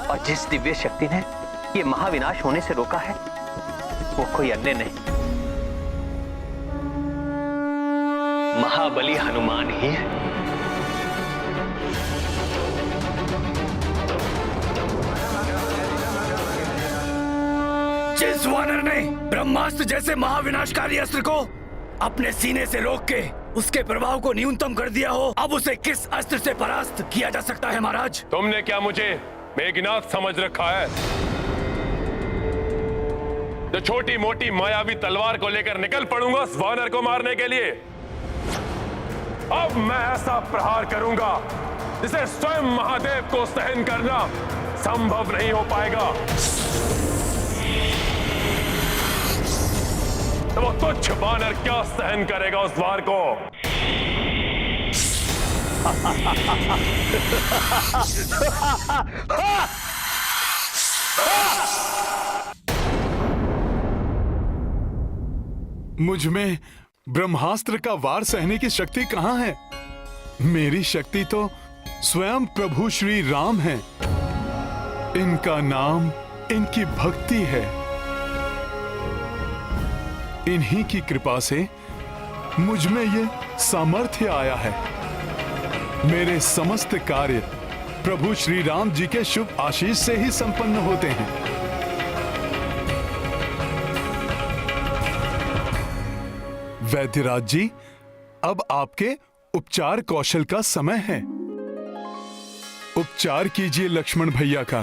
और जिस दिव्य शक्ति ने ये महाविनाश होने से रोका है वो कोई अन्य नहीं, महाबली हनुमान ही है। जिस वानर ने ब्रह्मास्त्र जैसे महाविनाशकारी अस्त्र को अपने सीने से रोक के उसके प्रभाव को न्यूनतम कर दिया हो, अब उसे किस अस्त्र से परास्त किया जा सकता है महाराज? तुमने क्या मुझे मेघनाथ समझ रखा है, जो छोटी मोटी मायावी तलवार को लेकर निकल पड़ूंगा उस वानर को मारने के लिए? अब मैं ऐसा प्रहार करूंगा जिसे स्वयं महादेव को सहन करना संभव नहीं हो पाएगा। तो वो तुच्छ वानर क्या सहन करेगा उस वार को? मुझ में ब्रह्मास्त्र का वार सहने की शक्ति कहां है? मेरी शक्ति तो स्वयं प्रभु श्री राम है। इनका नाम इनकी भक्ति है। इन्हीं की कृपा से मुझ में ये सामर्थ्य आया है। मेरे समस्त कार्य प्रभु श्री राम जी के शुभ आशीष से ही संपन्न होते हैं। वैद्यराज जी, अब आपके उपचार कौशल का समय है। उपचार कीजिए लक्ष्मण भैया का,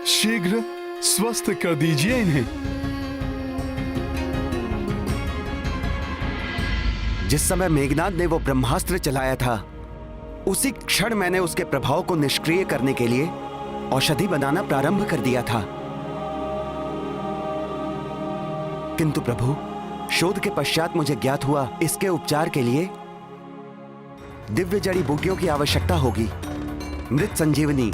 शीघ्र स्वस्थ कर दीजिए इन्हें। जिस समय मेघनाथ ने वो ब्रह्मास्त्र चलाया था, उसी क्षण मैंने उसके प्रभाव को निष्क्रिय करने के लिए औषधि बनाना प्रारंभ कर दिया था। किंतु प्रभु, शोध के पश्चात मुझे ज्ञात हुआ इसके उपचार के लिए दिव्य जड़ी बूटियों की आवश्यकता होगी। मृत संजीवनी,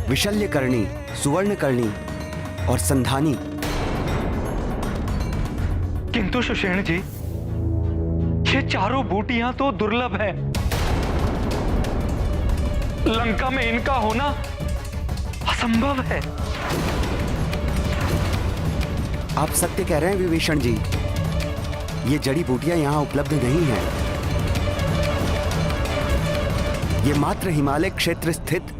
विशल्यकर्णी, सुवर्णकर्णी और संधानी। किंतु सुषेण जी, ये चारों बूटियां तो दुर्लभ हैं। लंका में इनका होना असंभव है। आप सत्य कह रहे हैं विभीषण जी, ये जड़ी बूटियां यहां उपलब्ध नहीं हैं। ये मात्र हिमालय क्षेत्र स्थित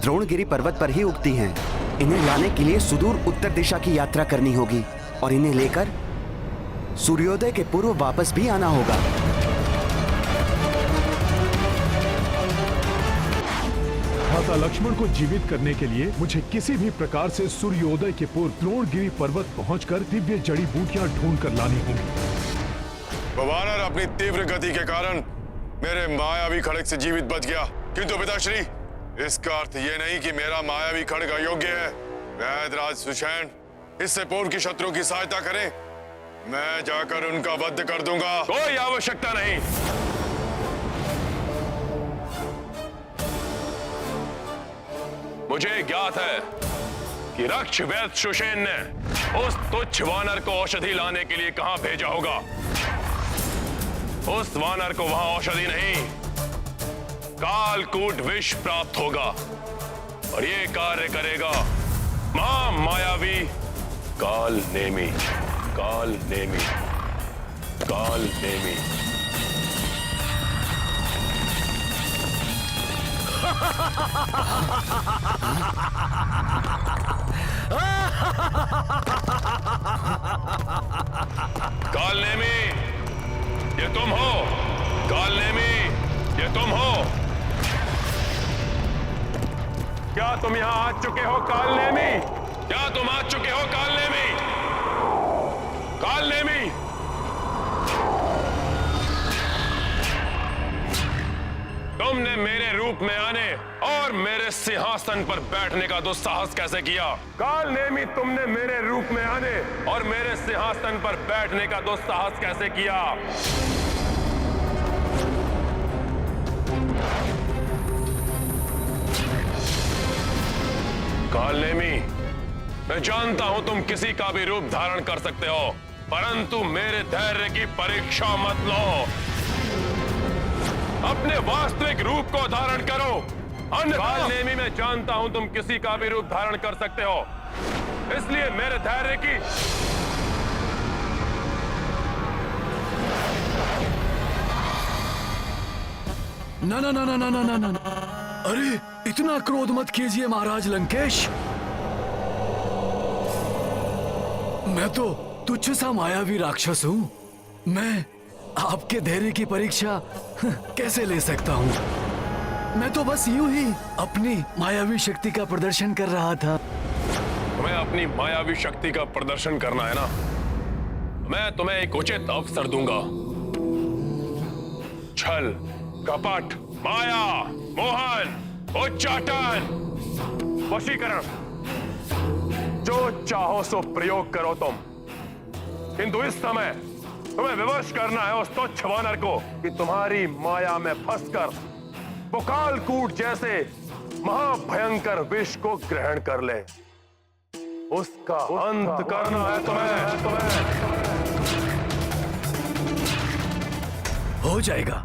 द्रोणगिरी पर्वत पर ही उगती हैं। इन्हें लाने के लिए सुदूर उत्तर दिशा की यात्रा करनी होगी और इन्हें लेकर सूर्योदय के पूर्व वापस भी आना होगा। माता लक्ष्मण को जीवित करने के लिए मुझे किसी भी प्रकार से सूर्योदय के पूर्व द्रोणगिरी पर्वत पहुंचकर दिव्य जड़ी बूटियां ढूंढ कर लानी होंगी। वानर अपनी तीव्र गति के कारण मेरे मायावी खड्ग से जीवित बच गया, किंतु पिताश्री, इसका अर्थ ये नहीं कि मेरा मायावी खड्ग अयोग्य है। वैद्यराज सुषेण, इससे पूर्व की शत्रुओं की सहायता करें, मैं जाकर उनका वध कर दूंगा। कोई आवश्यकता नहीं। मुझे ज्ञात है कि रक्ष वैद्य सुषेण ने उस तुच्छ वानर को औषधि लाने के लिए कहां भेजा होगा। उस वानर को वहां औषधि नहीं, कालकूट विष प्राप्त होगा और ये कार्य करेगा महामायावी काल नेमी। काल नेमी, काल नेमी। काल नेमी, ये तुम हो? काल नेमी, ये तुम हो? क्या तुम यहां आ चुके हो काल नेमी? क्या तुम आ चुके हो काल नेमी? काल नेमी, तुमने मेरे रूप में आने और मेरे सिंहासन पर बैठने का दुस्साहस कैसे किया? काल नेमी, तुमने मेरे रूप में आने और मेरे सिंहासन पर बैठने का दुस्साहस कैसे किया? काल नेमी, मैं जानता हूं तुम किसी का भी रूप धारण कर सकते हो, परंतु मेरे धैर्य की परीक्षा मत लो। अपने वास्तविक रूप को धारण करो। काल नेमी, मैं जानता हूं तुम किसी का भी रूप धारण कर सकते हो, इसलिए मेरे धैर्य की ना ना ना ना ना ना ना ना। अरे इतना क्रोध मत कीजिए महाराज लंकेश। मैं तो तुच्छ सा मायावी राक्षस हूं। मैं आपके धैर्य की परीक्षा कैसे ले सकता हूं? मैं तो बस यूं ही अपनी मायावी शक्ति का प्रदर्शन कर रहा था। तुम्हें अपनी मायावी शक्ति का प्रदर्शन करना है ना? मैं तुम्हें एक उचित अवसर दूंगा। छल, कपट, माया, मोहन, उच्चाटन, वशीकरण, जो चाहो सो प्रयोग करो तुम, किंतु इस समय तुम्हें विवश करना है उस तुच्छ वानर को कि तुम्हारी माया में फंसकर वो कालकूट जैसे महाभयंकर विष को ग्रहण कर ले। उसका अंत करना है तुम्हें। हो जाएगा,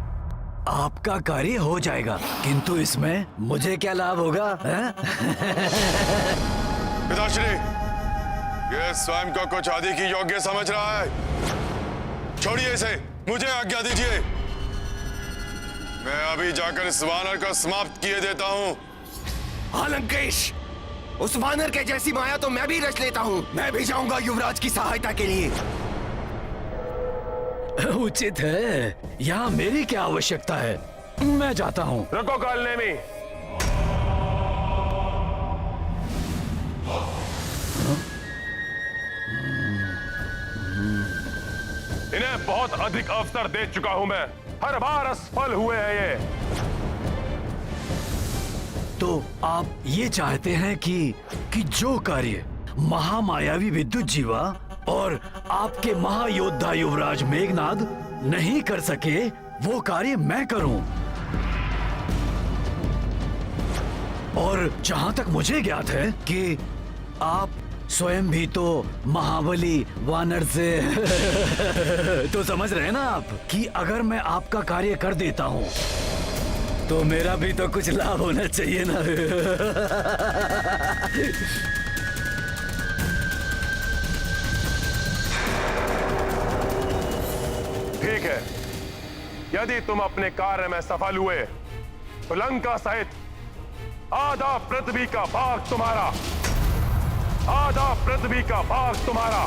आपका कार्य हो जाएगा, किंतु इसमें मुझे क्या लाभ होगा? पिताश्री, ये स्वयं को कुछ आदि की योग्य समझ रहा है। छोड़िए इसे, मुझे आज्ञा दीजिए। मैं अभी जाकर इस वानर को समाप्त किए देता हूँ। हाँ लंकेश, उस वानर के जैसी माया तो मैं भी रच लेता हूँ। मैं भी जाऊंगा युवराज की सहायता के लिए। उचित है, यहाँ मेरी क्या आवश्यकता है, मैं जाता हूँ। रुको कालनेमी। इन्हें बहुत अधिक अवसर दे चुका हूं मैं, हर बार असफल हुए हैं ये। तो आप ये चाहते हैं कि जो कार्य महामायावी विद्युत जीवा और आपके महायोद्धा युवराज मेघनाद नहीं कर सके, वो कार्य मैं करूं। और जहां तक मुझे ज्ञात है कि आप स्वयं भी तो महाबली वानर से तो समझ रहे हैं ना आप कि अगर मैं आपका कार्य कर देता हूं तो मेरा भी तो कुछ लाभ होना चाहिए ना। ठीक है, यदि तुम अपने कार्य में सफल हुए तो लंका सहित आधा पृथ्वी का भाग तुम्हारा, आधा पृथ्वी का भाग तुम्हारा।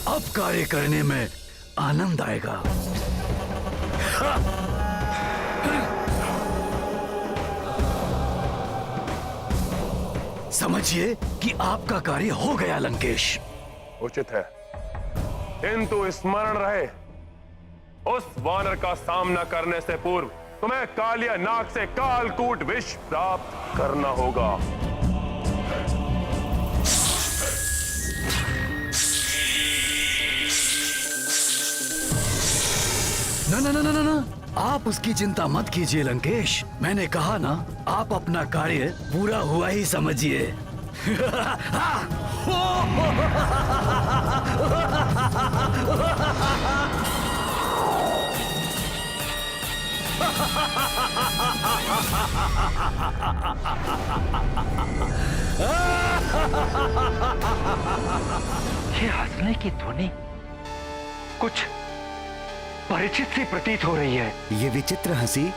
अब कार्य करने में आनंद आएगा। समझिए कि आपका कार्य हो गया लंकेश। उचित है, किंतु स्मरण रहे, उस वानर का सामना करने से पूर्व तुम्हें कालिया नाग से कालकूट विष प्राप्त करना होगा। ना, आप उसकी चिंता मत कीजिए लंकेश। मैंने कहा ना, आप अपना कार्य पूरा हुआ ही समझिए। ये हंसने की ध्वनि कुछ परिचित सी प्रतीत हो रही है। ये विचित्र हंसी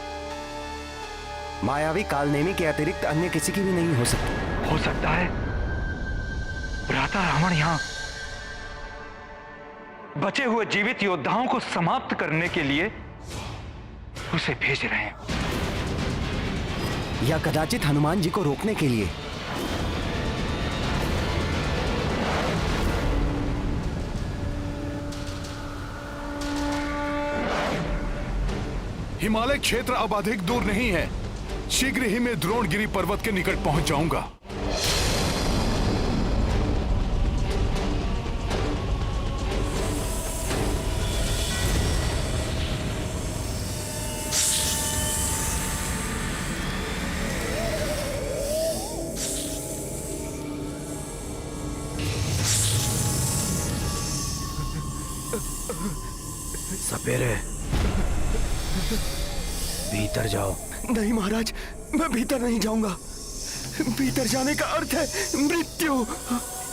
मायावी कालनेमी के अतिरिक्त अन्य किसी की भी नहीं हो सकती। हो सकता है भ्राता रावण यहाँ बचे हुए जीवित योद्धाओं को समाप्त करने के लिए उसे भेज रहे हैं, या कदाचित हनुमान जी को रोकने के लिए। हिमालय क्षेत्र अब अधिक दूर नहीं है। शीघ्र ही मैं द्रोणगिरी पर्वत के निकट पहुंच जाऊंगा। सपेरे, भीतर जाओ। नहीं महाराज, मैं भीतर नहीं जाऊंगा। भीतर जाने का अर्थ है मृत्यु।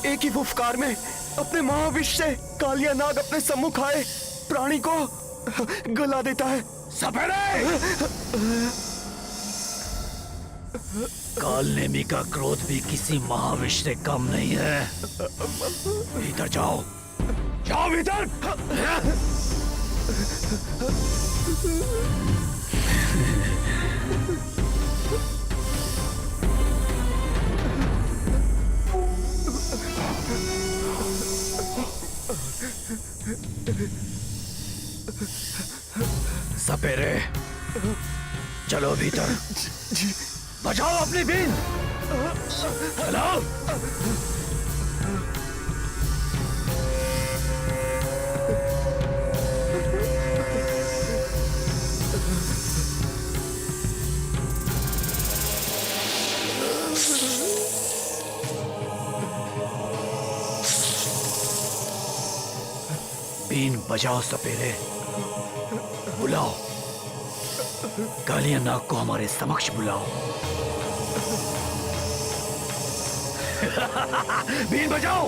एक ही फुफकार में अपने महाविष से कालिया नाग अपने सम्मुख आए प्राणी को गला देता है। सपेरे! कालनेमी का क्रोध भी किसी महाविष से कम नहीं है। भीतर जाओ, जाओ भीतर। सपेरे, चलो भीतर। बजाओ अपनी बीन, चलो। बीन बजाओ सपेरे, बुलाओ कालिया नाग को हमारे समक्ष बुलाओ। बीन बजाओ।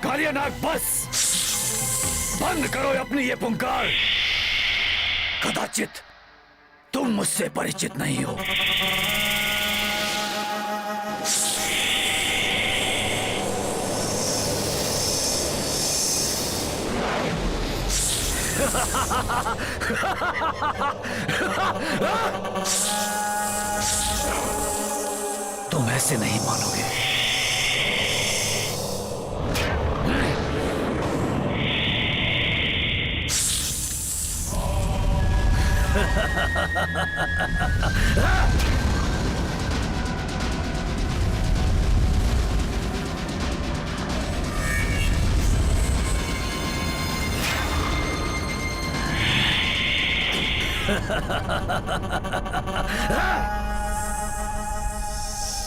कालियानाग बस, बंद करो अपनी ये पुकार। कदाचित तुम मुझसे परिचित नहीं हो। तुम ऐसे नहीं मानोगे।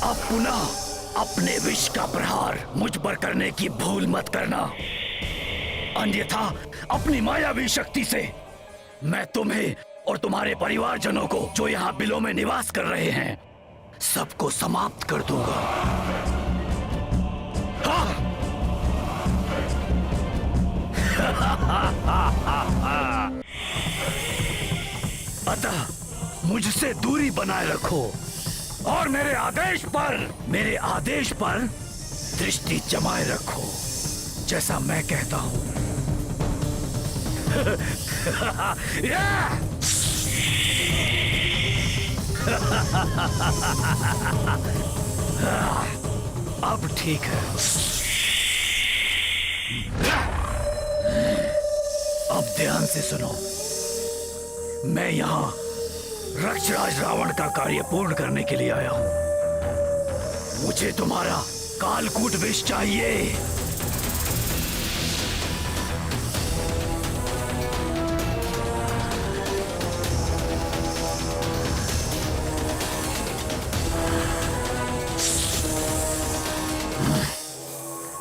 अब पुनः अपने विष का प्रहार मुझ पर करने की भूल मत करना, अन्यथा अपनी मायावी शक्ति से मैं तुम्हें और तुम्हारे परिवारजनों को, जो यहाँ बिलों में निवास कर रहे हैं, सबको समाप्त कर दूंगा। अतः मुझसे दूरी बनाए रखो और मेरे आदेश पर दृष्टि जमाए रखो, जैसा मैं कहता हूं। अब ठीक है। अब ध्यान से सुनो, मैं यहाँ रक्षराज रावण का कार्य पूर्ण करने के लिए आया हूं। मुझे तुम्हारा कालकूट विष चाहिए।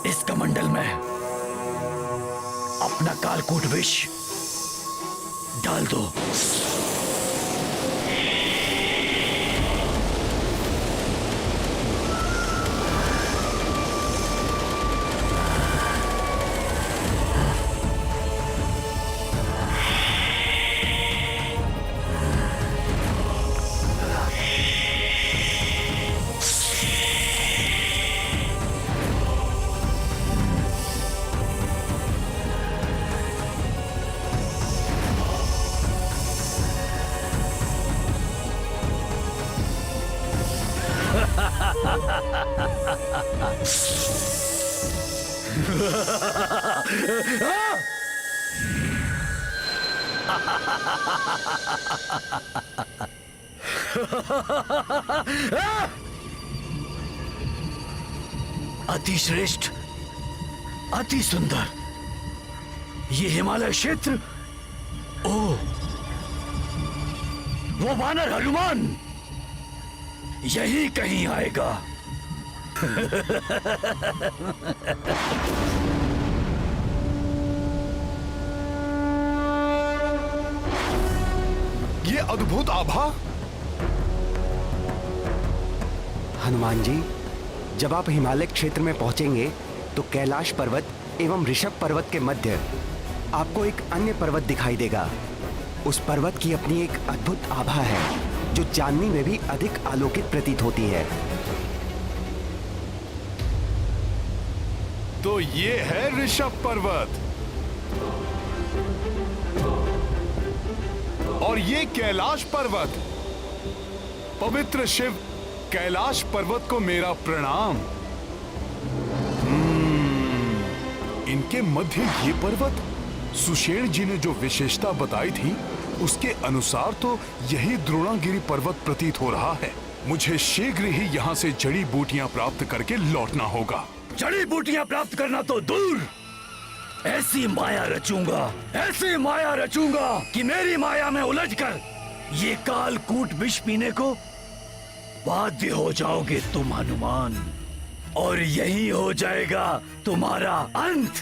इस कमंडल में अपना कालकूट विष डाल दो। अति श्रेष्ठ, अति सुंदर ये हिमालय क्षेत्र। ओ, वो वानर हनुमान यही कहीं आएगा। ये अद्भुत आभा। हनुमान जी, जब आप हिमालय क्षेत्र में पहुंचेंगे तो कैलाश पर्वत एवं ऋषभ पर्वत के मध्य आपको एक अन्य पर्वत दिखाई देगा। उस पर्वत की अपनी एक अद्भुत आभा है जो चांदनी में भी अधिक आलोकित प्रतीत होती है। तो ये है ऋषभ पर्वत और ये कैलाश पर्वत। पवित्र शिव कैलाश पर्वत को मेरा प्रणाम। इनके मध्य ये पर्वत, सुषेण जी ने जो विशेषता बताई थी उसके अनुसार तो यही द्रोणागिरी पर्वत प्रतीत हो रहा है। मुझे शीघ्र ही यहाँ से जड़ी बूटियां प्राप्त करके लौटना होगा। जड़ी बूटियां प्राप्त करना तो दूर, ऐसी माया रचूंगा कि मेरी माया में उलझकर ये कालकूट विष पीने को बाध्य हो जाओगे तुम हनुमान, और यही हो जाएगा तुम्हारा अंत।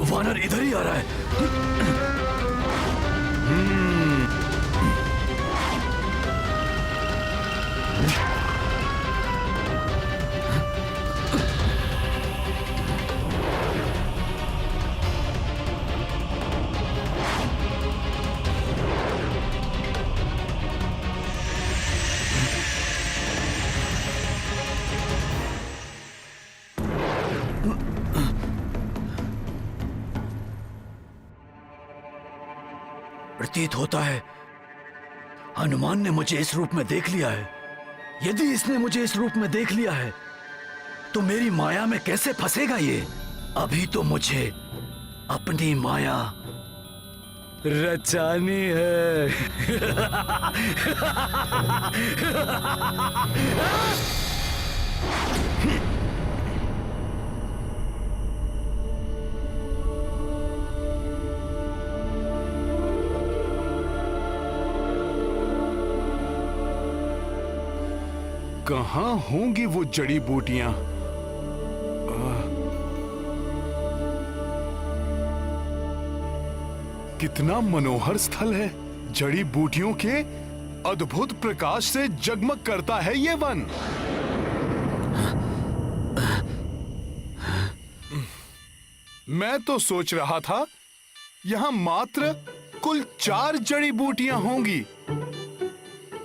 वानर इधर ही आ रहा है। प्रतीत होता है हनुमान ने मुझे इस रूप में देख लिया है। यदि इसने मुझे इस रूप में देख लिया है तो मेरी माया में कैसे फंसेगा ये? अभी तो मुझे अपनी माया रचानी है। कहाँ होंगी वो जड़ी बूटियां? कितना मनोहर स्थल है। जड़ी बूटियों के अद्भुत प्रकाश से जगमग करता है ये वन। मैं तो सोच रहा था यहां मात्र कुल 4 जड़ी बूटियां होंगी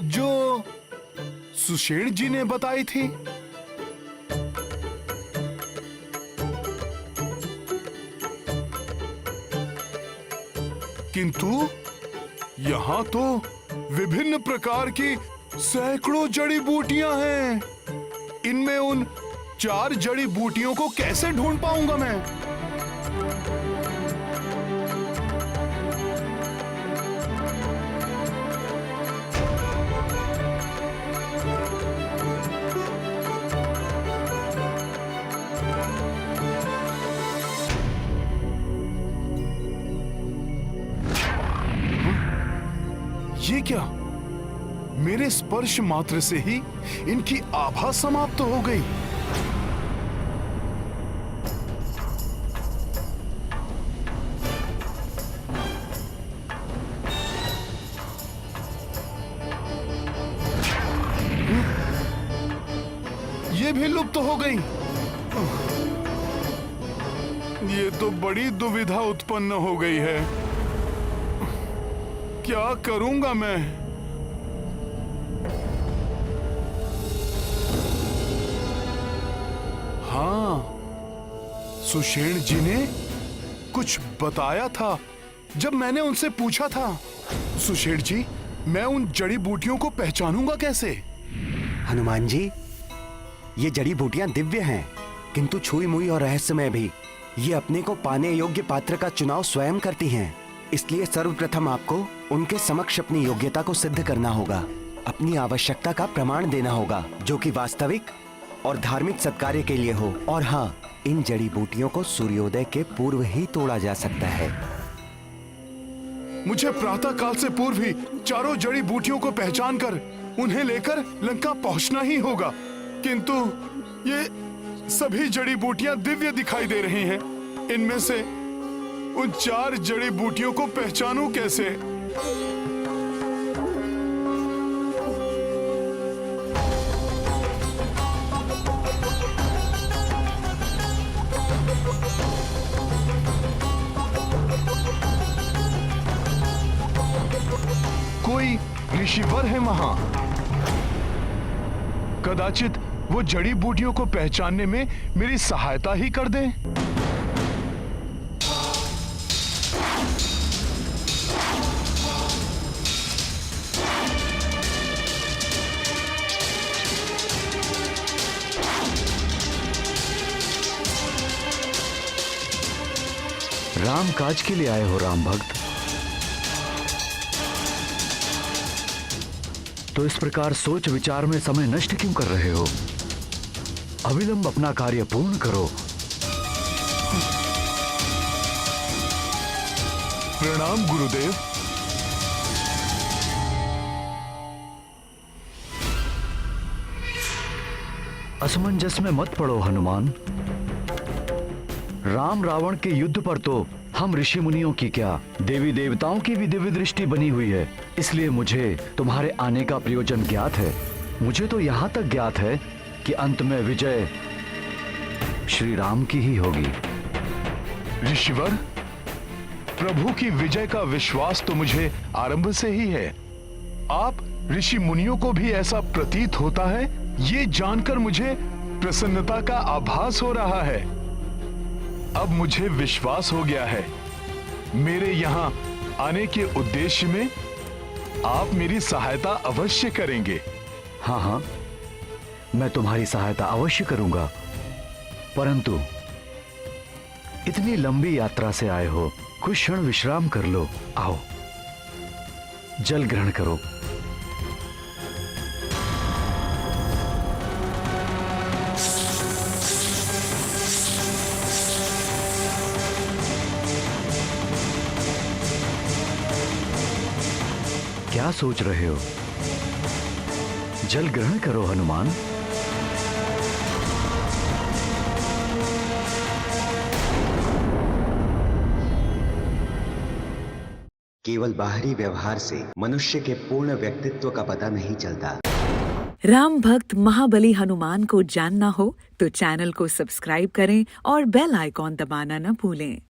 जो सुषेण जी ने बताई थी। किंतु यहां तो विभिन्न प्रकार की सैकड़ों जड़ी बूटियां हैं। इनमें उन 4 जड़ी बूटियों को कैसे ढूंढ पाऊंगा मैं? ये क्या? मेरे स्पर्श मात्र से ही इनकी आभा समाप्त हो गई। ये भी लुप्त हो गई। ये तो बड़ी दुविधा उत्पन्न हो गई है। क्या करूंगा मैं? हाँ, सुषेण जी ने कुछ बताया था जब मैंने उनसे पूछा था। सुषेण जी, मैं उन जड़ी बूटियों को पहचानूंगा कैसे? हनुमान जी, ये जड़ी बूटियां दिव्य हैं, किंतु छुई मुई और रहस्यमय भी। ये अपने को पाने योग्य पात्र का चुनाव स्वयं करती हैं। इसलिए सर्वप्रथम आपको उनके समक्ष अपनी योग्यता को सिद्ध करना होगा, अपनी आवश्यकता का प्रमाण देना होगा जो कि वास्तविक और धार्मिक सत्कार्य के लिए हो। और हाँ, इन जड़ी बूटियों को सूर्योदय के पूर्व ही तोड़ा जा सकता है। मुझे प्रातः काल से पूर्व ही चारों जड़ी बूटियों को पहचान कर उन्हें लेकर लंका पहुंचना ही होगा, किंतु ये सभी जड़ी बूटियां दिव्य दिखाई दे रही हैं। इनमें से उन 4 जड़ी बूटियों को पहचानूं कैसे? कोई ऋषिवर है वहां। कदाचित वो जड़ी बूटियों को पहचानने में मेरी सहायता ही कर दें। राम काज के लिए आए हो राम भक्त, तो इस प्रकार सोच विचार में समय नष्ट क्यों कर रहे हो? अविलंब अपना कार्य पूर्ण करो। प्रणाम गुरुदेव। असमंजस में मत पड़ो हनुमान। राम रावण के युद्ध पर तो हम ऋषि मुनियों की क्या, देवी देवताओं की भी दिव्य दृष्टि बनी हुई है। इसलिए मुझे तुम्हारे आने का प्रयोजन ज्ञात है। मुझे तो यहां तक ज्ञात है कि अंत में विजय श्री राम की ही होगी। ऋषिवर, प्रभु की विजय का विश्वास तो मुझे आरंभ से ही है। आप ऋषि मुनियों को भी ऐसा प्रतीत होता है, ये जानकर मुझे प्रसन्नता का आभास हो रहा है। अब मुझे विश्वास हो गया है, मेरे यहाँ आने के उद्देश्य में आप मेरी सहायता अवश्य करेंगे। हाँ हाँ, मैं तुम्हारी सहायता अवश्य करूंगा, परंतु इतनी लंबी यात्रा से आए हो, कुछ क्षण विश्राम कर लो। आओ, जल ग्रहण करो। क्या सोच रहे हो? जल ग्रहण करो हनुमान। केवल बाहरी व्यवहार से मनुष्य के पूर्ण व्यक्तित्व का पता नहीं चलता। राम भक्त महाबली हनुमान को जानना हो तो चैनल को सब्सक्राइब करें और बेल आइकॉन दबाना न भूलें।